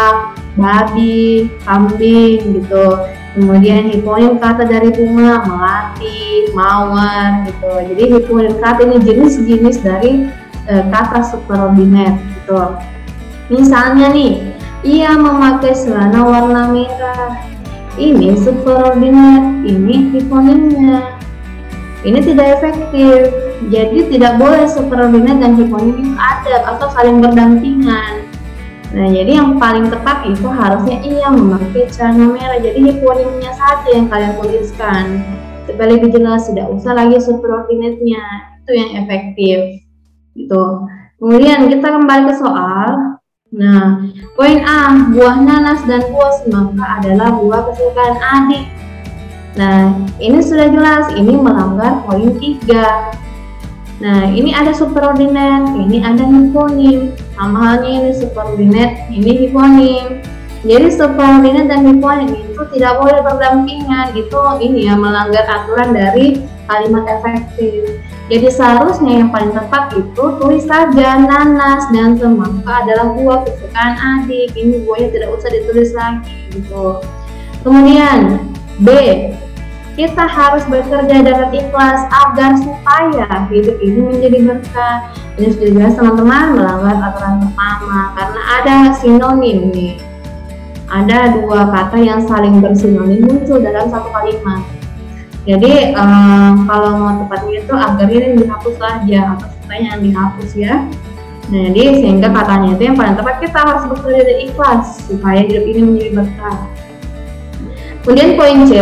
[SPEAKER 1] babi, kambing gitu. Kemudian hiponim kata dari bunga, melati, mawar gitu. Jadi hiponim kata ini jenis-jenis dari kata superordinate gitu. Misalnya nih, ia memakai celana warna merah. Ini superordinate, ini hiponimnya. Ini tidak efektif. Jadi tidak boleh superordinate dan hiponim ada atau saling berdampingan. Nah, jadi yang paling tepat itu harusnya ia memakai celana merah. Jadi hiponimnya saja yang kalian tuliskan. Supaya lebih jelas, tidak usah lagi superordinate-nya. Itu yang efektif. Gitu. Kemudian kita kembali ke soal. Nah, poin A, buah nanas dan buah semangka adalah buah kesukaan adik. Nah, ini sudah jelas, ini melanggar poin 3. Nah, ini ada superordinate, ini ada hiponim. Sama halnya ini superordinate, ini hiponim. Jadi superordinate dan hiponim itu tidak boleh berdampingan. Itu ini ya, melanggar aturan dari kalimat efektif. Jadi seharusnya yang paling tepat itu tulis saja nanas dan semangka adalah buah kesukaan adik. Ini buahnya tidak usah ditulis lagi gitu. Kemudian B, kita harus bekerja dengan ikhlas agar supaya hidup ini menjadi berkah. Ini sudah jelas teman-teman, melanggar aturan pertama karena ada sinonim nih. Ada dua kata yang saling bersinonim muncul dalam satu kalimat. Jadi kalau mau tepatnya itu agar ini dihapus saja atau supaya yang dihapus ya. Nah, jadi sehingga katanya itu yang paling tepat kita harus bekerja dengan ikhlas supaya hidup ini menjadi berkah. Kemudian poin C,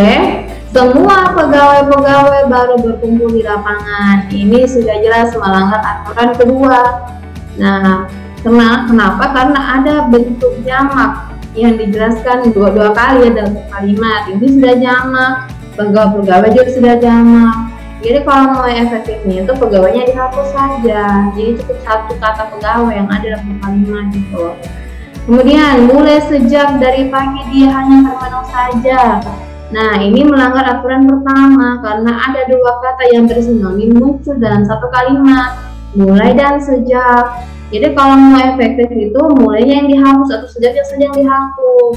[SPEAKER 1] semua pegawai-pegawai baru berkumpul di lapangan. Ini sudah jelas melanggar aturan kedua. Nah, kenapa? Karena ada bentuk jamak yang dijelaskan dua kali ya dalam kalimat. Ini sudah jamak, pegawai-pegawai juga sudah jamak. Jadi kalau mau efektifnya itu pegawainya dihapus saja. Jadi cukup satu kata pegawai yang ada dalam kalimat gitu. Kemudian mulai sejak dari pagi dia hanya termenung saja. Nah, ini melanggar aturan pertama karena ada dua kata yang bersinonim muncul dalam satu kalimat, mulai dan sejak. Jadi kalau mau efektif itu mulainya yang dihapus atau sejaknya saja yang dihapus.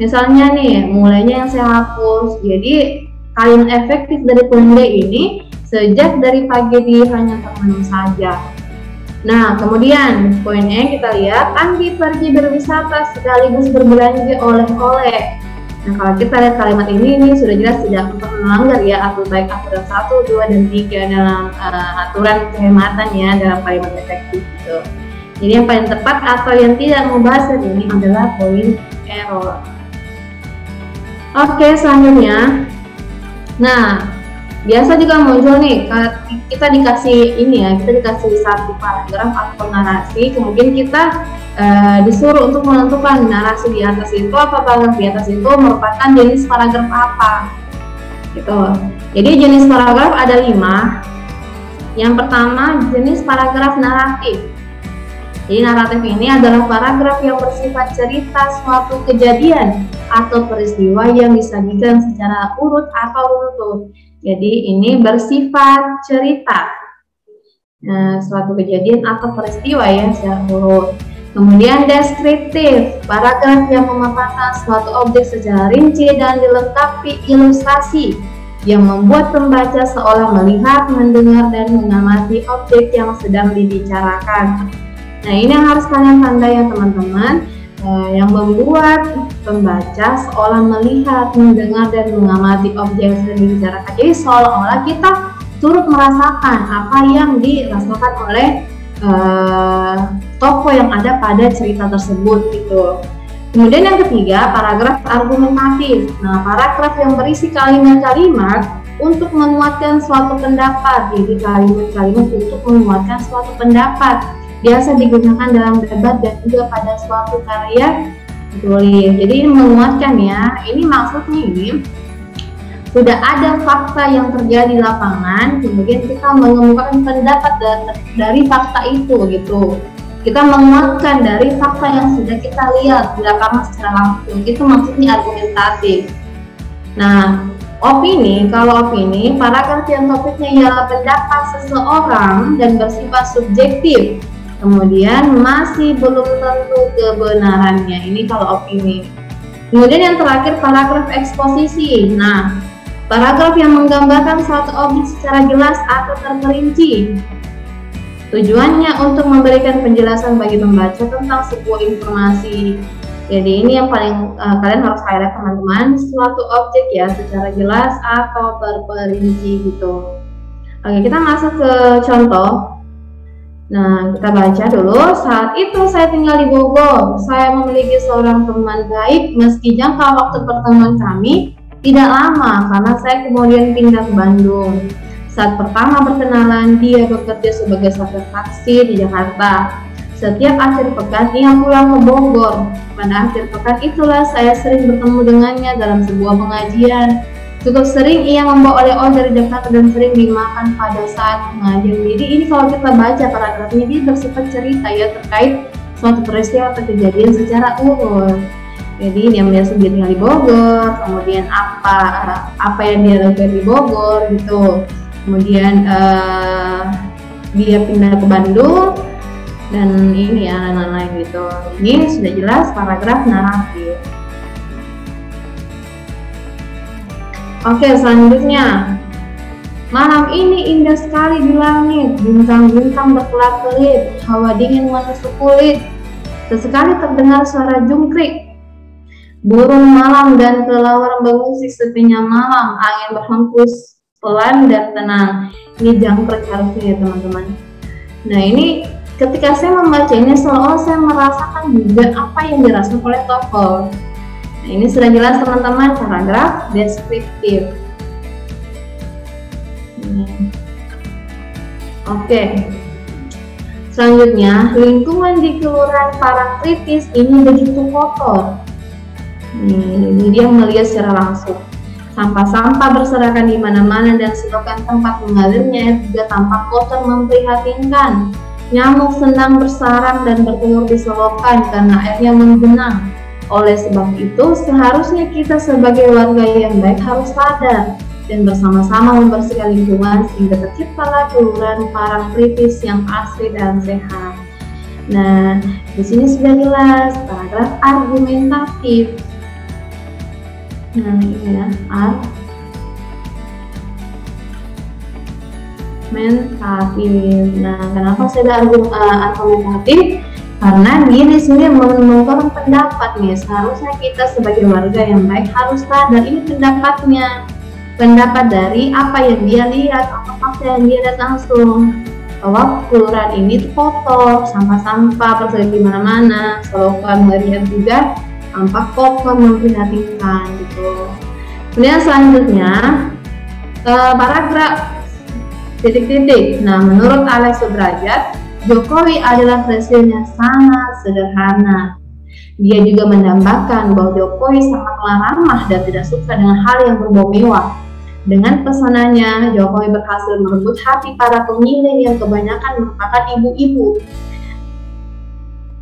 [SPEAKER 1] Misalnya nih, mulainya yang saya hapus. Jadi kalimat efektif dari poin D ini sejak dari pagi dia hanya termenung saja. Nah, kemudian poin E kita lihat Andi pergi berwisata sekaligus berbelanja oleh-oleh. Nah, kalau kita lihat kalimat ini sudah jelas tidak melanggar ya baik aturan 1, 2, dan 3 dalam aturan kehematan ya dalam kalimat efektif gitu. Jadi yang paling tepat atau yang tidak membahas ini adalah poin error. Oke, selanjutnya. Nah, biasa juga muncul nih kita dikasih ini ya, kita dikasih satu paragraf atau narasi, kemudian kita disuruh untuk menentukan narasi di atas itu apa paragraf di atas itu merupakan jenis paragraf apa gitu. Jadi jenis paragraf ada 5. Yang pertama jenis paragraf naratif. Jadi naratif ini adalah paragraf yang bersifat cerita suatu kejadian atau peristiwa yang disajikan secara urut atau runtut. Jadi ini bersifat cerita suatu kejadian atau peristiwa ya secara urut. Kemudian deskriptif, paragraf yang memaparkan suatu objek secara rinci dan dilengkapi ilustrasi yang membuat pembaca seolah melihat, mendengar, dan mengamati objek yang sedang dibicarakan. Nah, ini yang harus kalian tandai ya teman-teman, yang membuat pembaca seolah melihat, mendengar, dan mengamati objek yang sedang dibicarakan. Jadi seolah-olah kita turut merasakan apa yang dirasakan oleh tokoh yang ada pada cerita tersebut gitu. Kemudian yang ketiga, paragraf argumentatif. Nah, paragraf yang berisi kalimat-kalimat untuk menguatkan suatu pendapat. Jadi kalimat-kalimat untuk menguatkan suatu pendapat biasa digunakan dalam debat dan juga pada suatu karya tulis. Jadi ini menguatkan ya. Ini maksudnya ini sudah ada fakta yang terjadi di lapangan, kemudian kita mengemukakan pendapat dari fakta itu gitu. Kita menguatkan dari fakta yang sudah kita lihat di lapangan secara langsung. Itu maksudnya argumentatif. Nah, opini, kalau opini, paragraf yang topiknya ialah pendapat seseorang dan bersifat subjektif. Kemudian masih belum tentu kebenarannya. Ini kalau opini. Kemudian yang terakhir, paragraf eksposisi. Nah, paragraf yang menggambarkan suatu objek secara jelas atau terperinci. Tujuannya untuk memberikan penjelasan bagi pembaca tentang sebuah informasi. Jadi ini yang paling kalian harus highlight teman-teman, suatu objek ya secara jelas atau terperinci gitu. Oke, kita masuk ke contoh. Nah, kita baca dulu. Saat itu saya tinggal di Bogor. Saya memiliki seorang teman baik meski jangka waktu pertemuan kami tidak lama karena saya kemudian pindah ke Bandung. Saat pertama berkenalan, dia bekerja sebagai sopir taksi di Jakarta. Setiap akhir pekan, ia pulang ke Bogor. Pada akhir pekan itulah saya sering bertemu dengannya dalam sebuah pengajian. Cukup sering ia membawa oleh-oleh dari Jakarta dan sering dimakan pada saat pengajian. Jadi ini kalau kita baca paragrafnya, dia bersifat cerita ya terkait suatu peristiwa atau kejadian secara urut. Jadi dia sendiri tinggal di Bogor, kemudian apa yang dia lakukan di Bogor gitu. Kemudian dia pindah ke Bandung dan ini ya lain-lain gitu. Ini sudah jelas paragraf naratif. Oke, selanjutnya, malam ini indah sekali di langit, bintang-bintang berkelap-kelip, hawa dingin menusuk kulit. Sesekali terdengar suara jungkrik burung malam dan kelelawar mengusik sepinya malam, angin berhembus pelan dan tenang. Ini jangkrik harusnya ya teman-teman. Nah ini ketika saya membaca ini seolah saya merasakan juga apa yang dirasakan oleh tokoh. Nah ini sudah jelas teman-teman, paragraf deskriptif. Oke. Selanjutnya, lingkungan di Kelurahan Parangtritis ini begitu kotor. Ini dia melihat secara langsung. Sampah-sampah berserakan di mana-mana dan selokan tempat mengalirnya juga tampak kotor memprihatinkan. Nyamuk senang bersarang dan bertelur di selokan karena airnya menggenang. Oleh sebab itu, seharusnya kita sebagai warga yang baik harus sadar dan bersama-sama membersihkan lingkungan sehingga terciptalah Kelurahan Parangtritis yang asri dan sehat. Nah, di sini sudah jelas paragraf argumentatif. Nah, ini ya, argumentatif. Nah, kenapa saya ada argumentatif? Karena dia di sini mengungkapkan pendapat nih. Seharusnya kita sebagai warga yang baik harus sadar ini pendapatnya, pendapat dari apa yang dia lihat, apa fakta yang dia lihat langsung. Bahwa kelurahan ini kotor, sampah-sampah berada di mana-mana, selokan melihat juga tampak kotor memprihatinkan gitu. Kemudian selanjutnya paragraf titik-titik. Nah, menurut Alex Sudrajat, Jokowi adalah presiden yang sangat sederhana. Dia juga menambahkan bahwa Jokowi sangatlah ramah dan tidak suka dengan hal yang berbau mewah. Dengan pesanannya, Jokowi berhasil merebut hati para pemilih yang kebanyakan merupakan ibu-ibu.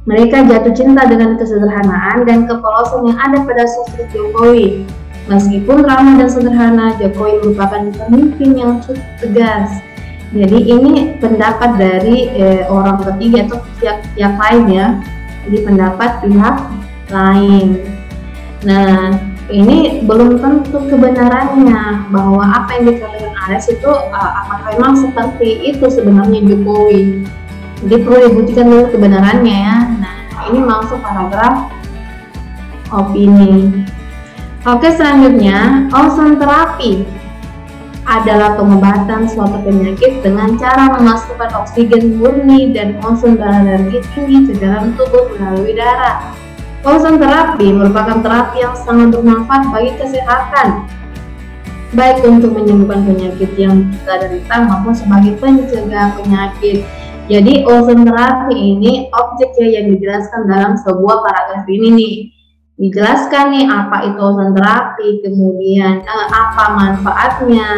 [SPEAKER 1] Mereka jatuh cinta dengan kesederhanaan dan kepolosan yang ada pada sosok Jokowi. Meskipun ramah dan sederhana, Jokowi merupakan pemimpin yang cukup tegas. Jadi ini pendapat dari orang ketiga atau pihak lain ya. Jadi pendapat pihak lain. Nah, ini belum tentu kebenarannya bahwa apa yang dikatakan Alex itu apakah memang seperti itu sebenarnya Jokowi. Jadi perlu dibuktikan dulu kebenarannya ya. Nah, ini masuk paragraf opini. Oke, selanjutnya ozon terapi. adalah pengobatan suatu penyakit dengan cara memasukkan oksigen murni dan ozon energi tinggi ke dalam tubuh melalui darah. Ozon terapi merupakan terapi yang sangat bermanfaat bagi kesehatan, baik untuk menyembuhkan penyakit yang kita derita maupun sebagai pencegah penyakit. Jadi ozon terapi ini objeknya yang dijelaskan dalam sebuah paragraf ini nih. Dijelaskan nih apa itu ozon terapi, kemudian apa manfaatnya,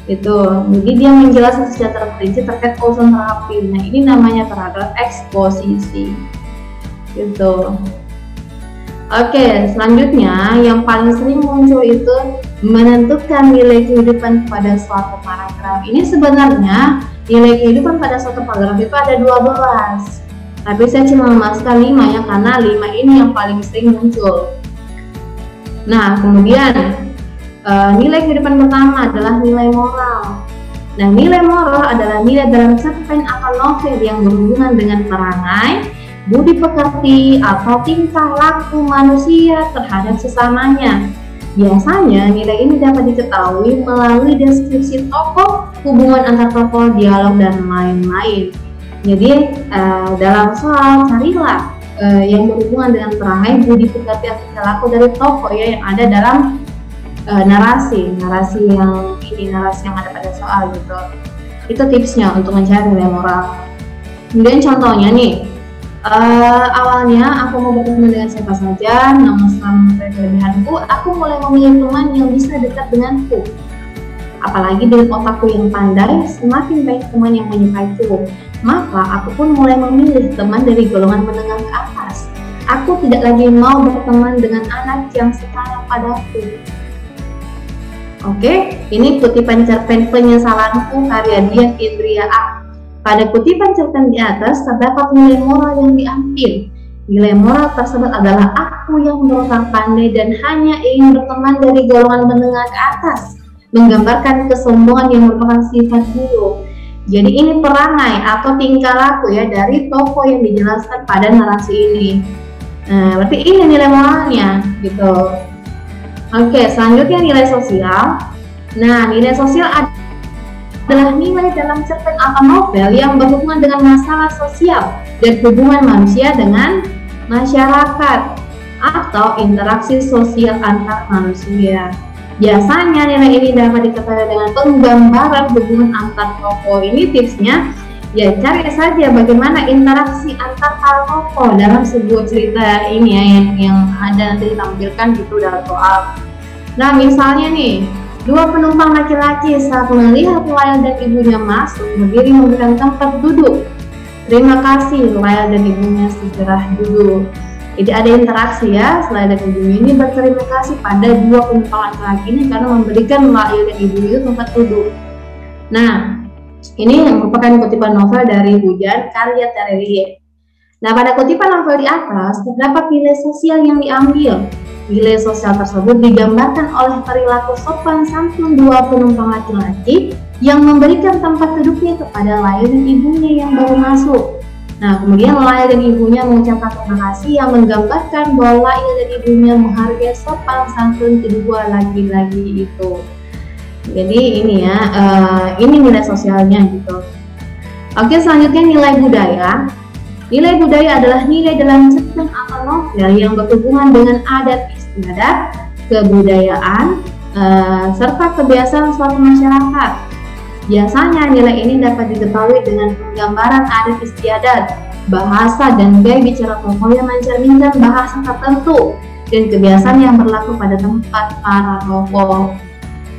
[SPEAKER 1] itu. Jadi dia menjelaskan secara terperinci terkait ozon terapi. Nah ini namanya paragraf eksposisi, gitu. Oke, selanjutnya yang paling sering muncul itu menentukan nilai kehidupan pada suatu paragraf. Ini sebenarnya nilai kehidupan pada suatu paragraf itu ada 12. Tapi saya cuma memasukkan 5 ya, karena 5 ini yang paling sering muncul. Nah, kemudian nilai kehidupan pertama adalah nilai moral. Nah, nilai moral adalah nilai dalam cerpen atau novel yang berhubungan dengan perangai, budi pekerti, atau tingkah laku manusia terhadap sesamanya. Biasanya nilai ini dapat diketahui melalui deskripsi tokoh, hubungan antar tokoh, dialog, dan lain-lain. Jadi dalam soal carilah yang berhubungan dengan perangai, budi pekerti, atau tingkah laku dari tokoh ya yang ada dalam narasi yang ada pada soal gitu. Itu tipsnya untuk mencari nilai moral. Kemudian contohnya nih, awalnya aku mau berteman dengan siapa saja, namun selama kelebihanku, aku mulai memilih teman yang bisa dekat denganku. Apalagi dengan otakku yang pandai, semakin baik teman yang menyukaiku. Maka aku pun mulai memilih teman dari golongan menengah ke atas. Aku tidak lagi mau berteman dengan anak yang setara padaku. Oke, ini kutipan cerpen Penyesalanku karya Dian Indria A. Pada kutipan cerpen di atas terdapat nilai moral yang diambil. Nilai moral tersebut adalah aku yang berotak pandai dan hanya ingin berteman dari golongan menengah ke atas, menggambarkan kesombongan yang merupakan sifat buruk. Jadi ini perangai atau tingkah laku ya dari tokoh yang dijelaskan pada narasi ini. Nah, berarti ini nilai moralnya gitu. Oke, selanjutnya nilai sosial. Nah, nilai sosial adalah nilai dalam cerpen atau novel yang berhubungan dengan masalah sosial dan hubungan manusia dengan masyarakat atau interaksi sosial antar manusia. Biasanya nilai ini dapat diketahui dengan penggambaran hubungan antar tokoh. Ini tipsnya, ya cari saja bagaimana interaksi antar tokoh dalam sebuah cerita ini ya yang ada nanti ditampilkan gitu dalam soal. Nah misalnya nih, dua penumpang laki-laki saat melihat Lael dan ibunya masuk berdiri memberikan tempat duduk. Terima kasih, Lael dan ibunya segera duduk. Jadi ada interaksi ya, Lael dan ibunya ini berterima kasih pada dua penumpang laki-laki ini karena memberikan Lael dan ibunya itu tempat duduk. Nah, ini merupakan kutipan novel dari Hujan karya Terelie. Nah, pada kutipan novel di atas terdapat nilai sosial yang diambil. Nilai sosial tersebut digambarkan oleh perilaku sopan santun dua penumpang laki-laki yang memberikan tempat duduknya kepada Lael dan ibunya yang baru masuk. Nah, kemudian Lael dan ibunya mengucapkan terima kasih yang menggambarkan bahwa Lael dan ibunya menghargai sopan santun kedua laki-laki itu. Jadi ini ya, ini nilai sosialnya gitu. Oke, selanjutnya nilai budaya. Nilai budaya adalah nilai dalam cerpen atau novel yang berhubungan dengan adat istiadat, kebudayaan, serta kebiasaan suatu masyarakat. Biasanya nilai ini dapat diketahui dengan penggambaran adat istiadat, bahasa dan gaya bicara tokoh yang mencerminkan bahasa tertentu dan kebiasaan yang berlaku pada tempat para tokoh.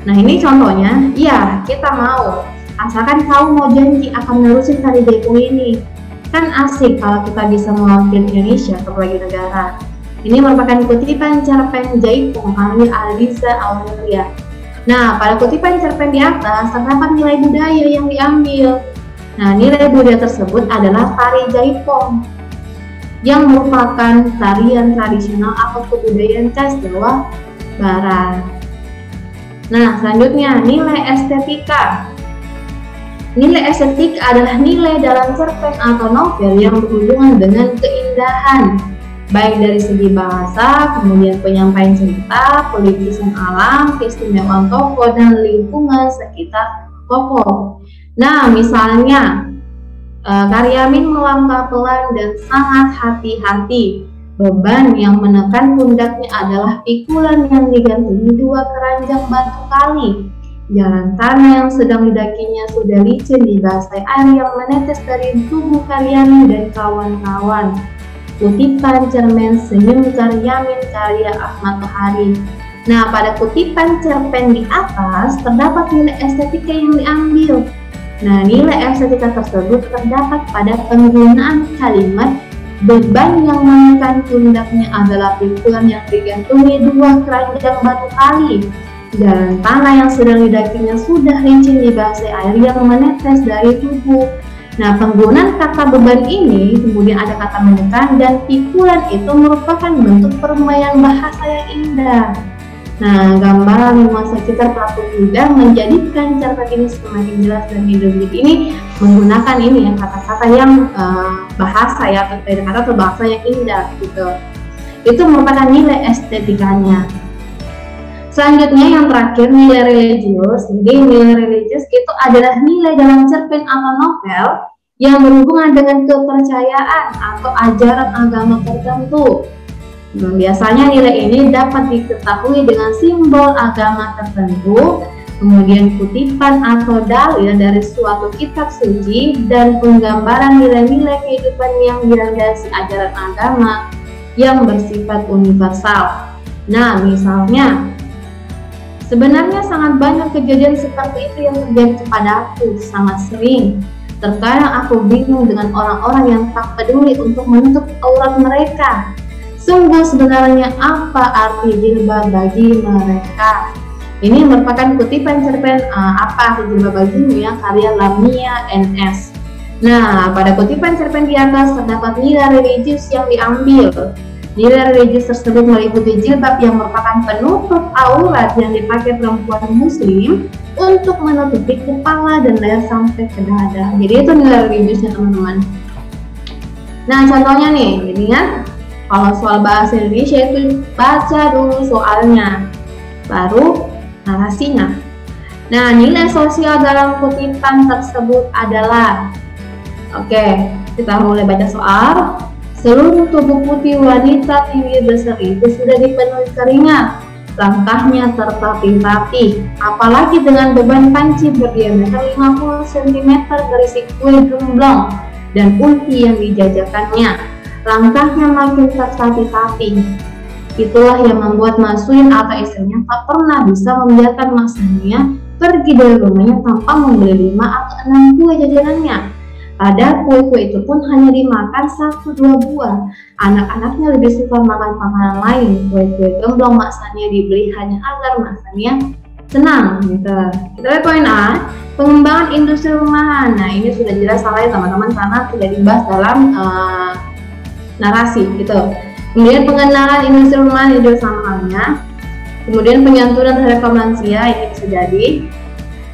[SPEAKER 1] Nah ini contohnya, ya kita mau, asalkan kamu mau janji akan menerusin tari jaipong ini. Kan asik kalau kita bisa mewakili Indonesia ke berbagai negara. Ini merupakan kutipan cerpen Jaipong karya Aliza Aurelia. Nah, pada kutipan cerpen di atas terdapat nilai budaya yang diambil. Nah, nilai budaya tersebut adalah tari Jaipong yang merupakan tarian tradisional atau kebudayaan khas Jawa Barat. Nah, selanjutnya nilai estetika. Nilai estetik adalah nilai dalam cerpen atau novel yang berhubungan dengan keindahan, baik dari segi bahasa, kemudian penyampaian cerita, pelitisan alam, keistimewaan tokoh, dan lingkungan sekitar tokoh. Nah, misalnya Karyamin melangkah pelan dan sangat hati-hati. Beban yang menekan pundaknya adalah pikulan yang digantungi 2 keranjang batu kali. Jalan tanah yang sedang didakinya sudah licin dibasahi air yang menetes dari tubuh Karyamin dan kawan-kawan. Kutipan cerpen Senyum Karyamin karya Ahmad Tohari. Nah, pada kutipan cerpen di atas terdapat nilai estetika yang diambil. Nah, nilai estetika tersebut terdapat pada penggunaan kalimat beban yang menekan pundaknya adalah pikulan yang digantungi 2 keranjang batu kali. Jalan tanah yang sedang didakinya sudah licin dibasahi air yang menetes dari tubuh. Nah, penggunaan kata beban ini, kemudian ada kata menekan dan pikulan itu merupakan bentuk permainan bahasa yang indah. Nah, gambaran nuansa sekitar pelaku juga menjadikan cerpen ini semakin jelas dan hidup. Ini menggunakan ini ya kata-kata yang bahasa ya, kata atau bahasa yang indah gitu. Itu merupakan nilai estetikanya. Selanjutnya yang terakhir nilai religius. Jadi nilai religius itu adalah nilai dalam cerpen atau novel yang berhubungan dengan kepercayaan atau ajaran agama tertentu. Nah, biasanya nilai ini dapat diketahui dengan simbol agama tertentu, kemudian kutipan atau dalil dari suatu kitab suci, dan penggambaran nilai-nilai kehidupan yang dilandasi ajaran agama yang bersifat universal. Nah, misalnya, sebenarnya sangat banyak kejadian seperti itu yang terjadi kepada aku, sangat sering. Terkadang aku bingung dengan orang-orang yang tak peduli untuk menutup aurat mereka. Sungguh sebenarnya apa arti jilbab bagi mereka? Ini merupakan kutipan cerpen Apa Arti Jilbab Bagimu ya, karya Lamia NS. Nah, pada kutipan cerpen di atas terdapat nilai religius yang diambil. Nilai religius tersebut meliputi jilbab yang merupakan penutup aurat yang dipakai perempuan muslim untuk menutupi kepala dan leher sampai ke dada. Jadi itu nilai religiusnya teman-teman. Nah, contohnya nih, jadi kan kalau soal bahasa Indonesia itu baca dulu soalnya, baru narasinya. Nah, nilai sosial dalam kutipan tersebut adalah, oke, kita mulai baca soal. Seluruh tubuh putih wanita tinggi besar itu sudah dipenuhi keringat, langkahnya tertatih-tatih, apalagi dengan beban panci berdiameter 50 cm berisi kue gemblong dan ulti yang dijajakannya. Langkahnya makin tertatih-tatih. Itulah yang membuat Masuin atau istrinya tak pernah bisa membiarkan Masania pergi dari rumahnya tanpa membeli 5 atau 6 kue jajanannya. Pada kue-kue itu pun hanya dimakan 1-2 buah. Anak-anaknya lebih suka makan makanan lain. Kue-kue gemblong Masania dibeli hanya agar Masania senang gitu. Kita lihat poin A, pengembangan industri rumahan. Nah, ini sudah jelas salah ya teman-teman karena tidak dibahas dalam narasi gitu. Kemudian pengenalan industri rumahan itu sama halnya. Kemudian penyantunan terhadap kaum lansia, ini bisa jadi.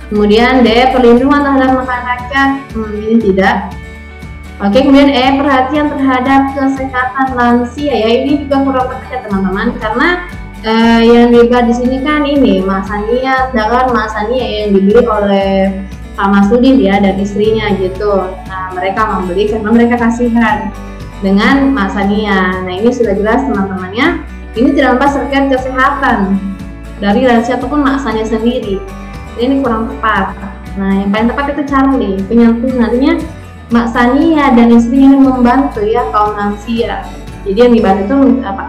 [SPEAKER 1] Kemudian D, perlindungan terhadap makanan rakyat, ini tidak. Oke, kemudian E, perhatian terhadap kesehatan lansia ya, ini juga kurang tepat ya teman-teman, karena yang dibahas di sini kan ini Masania, sedangkan Masania yang dibeli oleh Pak Masudin ya dan istrinya gitu. Nah, mereka membeli karena mereka kasihan dengan Masania. Nah, ini sudah jelas teman-temannya. Ini tidak membahas terkait kesehatan dari lansia ataupun Masania sendiri. Ini kurang tepat. Nah, yang paling tepat itu Charlie, penyantun. Artinya Masania dan istrinya membantu ya kaum lansia. Jadi yang dibantu itu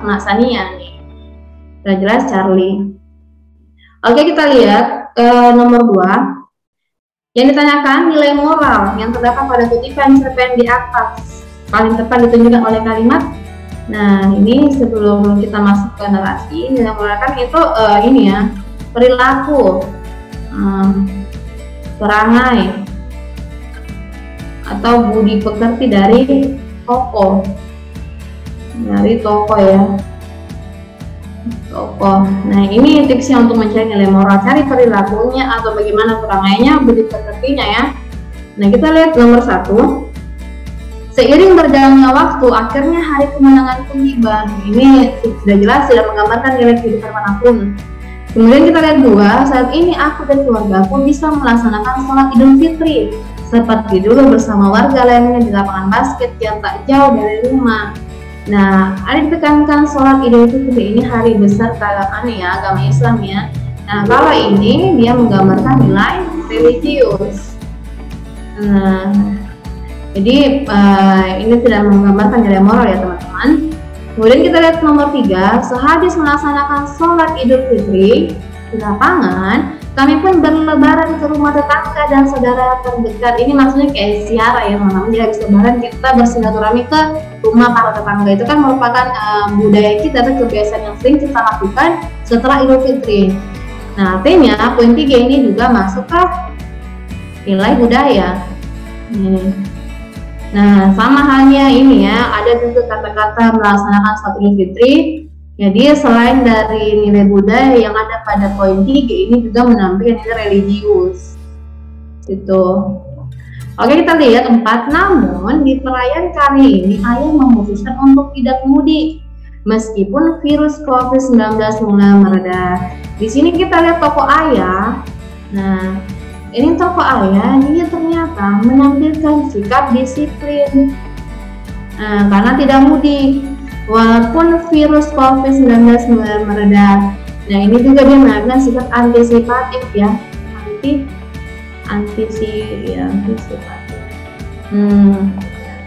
[SPEAKER 1] Masania nih. Sudah jelas Charlie. Oke, kita lihat nomor 2. Yang ditanyakan nilai moral yang terdapat pada kutipan cerpen di atas. Paling tepat ditunjukkan oleh kalimat. Nah, ini sebelum kita masuk ke narasi, nilai moral kan itu ini ya, perilaku, perangai, atau budi pekerti dari tokoh. Dari tokoh ya. Tokoh. Nah, ini tipsnya untuk mencari nilai moral, cari perilakunya atau bagaimana perangainya, budi pekertinya ya. Nah, kita lihat nomor 1. Seiring berjalannya waktu, akhirnya hari kemenangan pun tiba. Ini sudah jelas tidak menggambarkan nilai kehidupan manapun. Kemudian kita lihat 2, saat ini aku dan keluargaku bisa melaksanakan sholat Idul Fitri seperti dulu bersama warga lainnya di lapangan basket yang tak jauh dari rumah. Nah, ada ditekankan sholat Idul Fitri ini hari besar keagamaan ya, agama Islam ya. Nah, kalau ini dia menggambarkan nilai religius. Nah, jadi ini tidak menggambarkan nilai moral ya teman-teman. Kemudian kita lihat nomor 3, sehabis melaksanakan sholat Idul Fitri di lapangan, kami pun berlebaran ke rumah tetangga dan saudara terdekat. Ini maksudnya kayak ziarah ya teman-teman. Jadi habis lebaran kita bersilaturahmi ke rumah para tetangga. Itu kan merupakan budaya kita atau kebiasaan yang sering kita lakukan setelah Idul Fitri. Nah, artinya poin 3 ini juga masuk ke nilai budaya. Nah, sama halnya ini ya, ada juga kata-kata melaksanakan sholat Idul Fitri. Jadi selain dari nilai budaya yang ada pada poin 3, ini juga menampilkan nilai religius. Gitu. Oke, kita lihat 4. Namun di perayaan kali ini ayah memutuskan untuk tidak mudik meskipun virus COVID-19 mulai mereda. Di sini kita lihat tokoh ayah. Nah, ini tokoh ayah, dia ternyata menampilkan sikap disiplin karena tidak mudik walaupun virus COVID-19 mulai mereda. Nah, ini juga dia menampilkan sikap antisipatif ya, antisipatif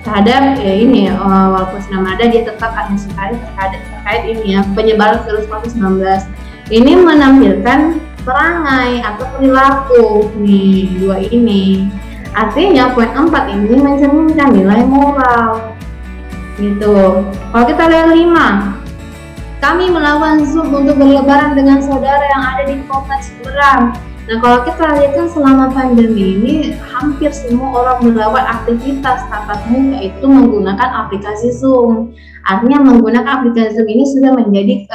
[SPEAKER 1] terhadap ya ini walaupun sudah mereda dia tetap antisipatif terkait ini ya penyebaran virus COVID-19. Ini menampilkan perangai atau perilaku nih 2 ini. Artinya poin 4 ini mencerminkan nilai moral gitu. Kalau kita lihat 5, kami melakukan Zoom untuk berlebaran dengan saudara yang ada di kota seberang. Nah, kalau kita lihat kan selama pandemi ini hampir semua orang melakukan aktivitas tatap muka itu menggunakan aplikasi Zoom. Artinya menggunakan aplikasi Zoom ini sudah menjadi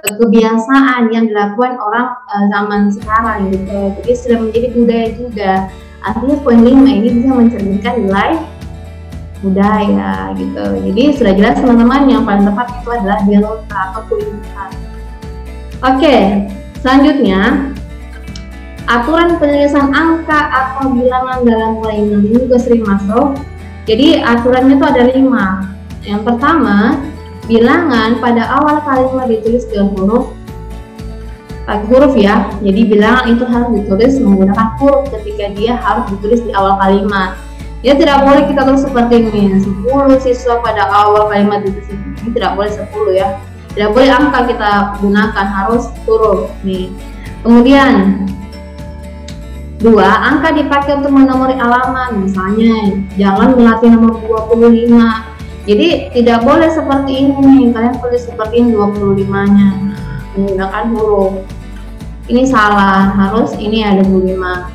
[SPEAKER 1] kebiasaan yang dilakukan orang zaman sekarang gitu. Jadi sudah menjadi budaya juga. Artinya poin 5 ini bisa mencerminkan nilai budaya gitu. Jadi sudah jelas teman-teman, yang paling tepat itu adalah delta atau poin 4. Oke, selanjutnya aturan penulisan angka atau bilangan dalam kalimat ini juga sering masuk. Jadi aturannya itu ada 5. Yang pertama, bilangan pada awal kalimat ditulis dengan huruf ya. Jadi bilangan itu harus ditulis menggunakan huruf ketika dia harus ditulis di awal kalimat. Ya, tidak boleh kita tulis seperti ini 10 siswa pada awal kalimat ditulis ini, tidak boleh 10 ya. Tidak boleh angka kita gunakan, harus huruf nih. Kemudian 2, angka dipakai untuk menomori halaman. Misalnya jangan melatih nomor 25. Jadi tidak boleh seperti ini, kalian tulis seperti ini 25-nya menggunakan huruf. Ini salah, harus ini ada 25.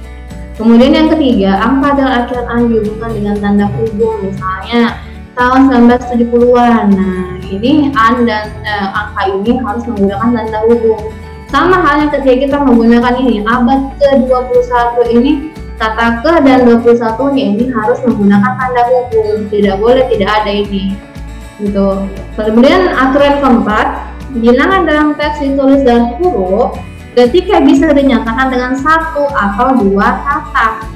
[SPEAKER 1] Kemudian yang ketiga, angka adalah akhiran dihubungkan dengan tanda hubung. Misalnya tahun 1970-an. Nah, ini an dan angka ini harus menggunakan tanda hubung. Sama halnya ketika kita menggunakan ini abad ke-21 ini, kata ke dan 21-nya ini harus menggunakan tanda hubung, tidak boleh tidak ada ini gitu. Kemudian aturan keempat, bilangan dalam teks ditulis dengan huruf ketika bisa dinyatakan dengan 1 atau 2 kata.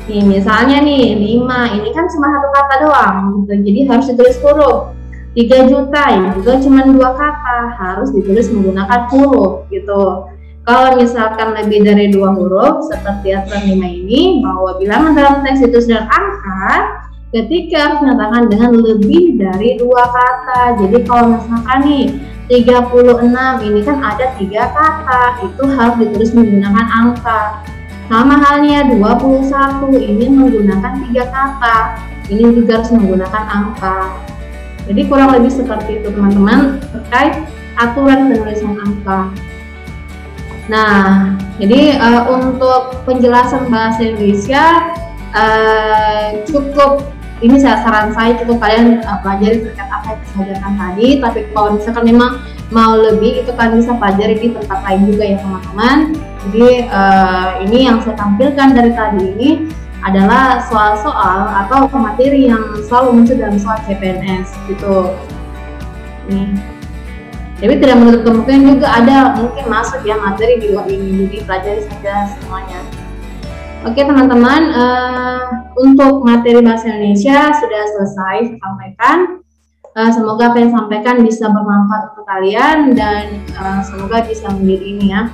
[SPEAKER 1] Nih misalnya nih 5 ini kan cuma 1 kata doang gitu, jadi harus ditulis huruf. 3 juta juga cuma 2 kata, harus ditulis menggunakan huruf gitu. Kalau misalkan lebih dari 2 huruf seperti aturan 5 ini, bahwa bilangan dalam teks itu sudah angka ketika harus dinyatakan dengan lebih dari 2 kata. Jadi kalau misalkan nih 36 ini kan ada 3 kata, itu harus ditulis menggunakan angka. Sama halnya 21 ini menggunakan 3 kata, ini juga harus menggunakan angka. Jadi kurang lebih seperti itu teman-teman terkait aturan penulisan angka. Nah, jadi untuk penjelasan bahasa Indonesia cukup, ini saran saya cukup kalian pelajari terkait apa yang saya ajarkan tadi. Tapi kalau misalkan memang mau lebih, itu kan bisa pelajari di tempat lain juga ya teman-teman. Jadi ini yang saya tampilkan dari tadi ini adalah soal-soal atau materi yang selalu muncul dalam soal CPNS gitu. Nih. Tapi tidak menutup kemungkinan juga ada mungkin masuk ya materi di luar ini, jadi pelajari saja semuanya. Oke teman-teman, untuk materi bahasa Indonesia sudah selesai saya sampaikan. Semoga apa yang sampaikan bisa bermanfaat untuk kalian dan semoga bisa menjadi ini ya,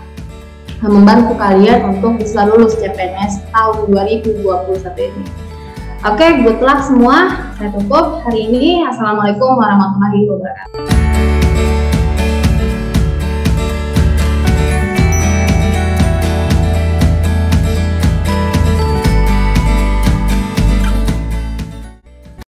[SPEAKER 1] membantu kalian untuk bisa lulus CPNS tahun 2021 ini. Oke, good luck semua. Saya tutup hari ini. Assalamualaikum warahmatullahi wabarakatuh.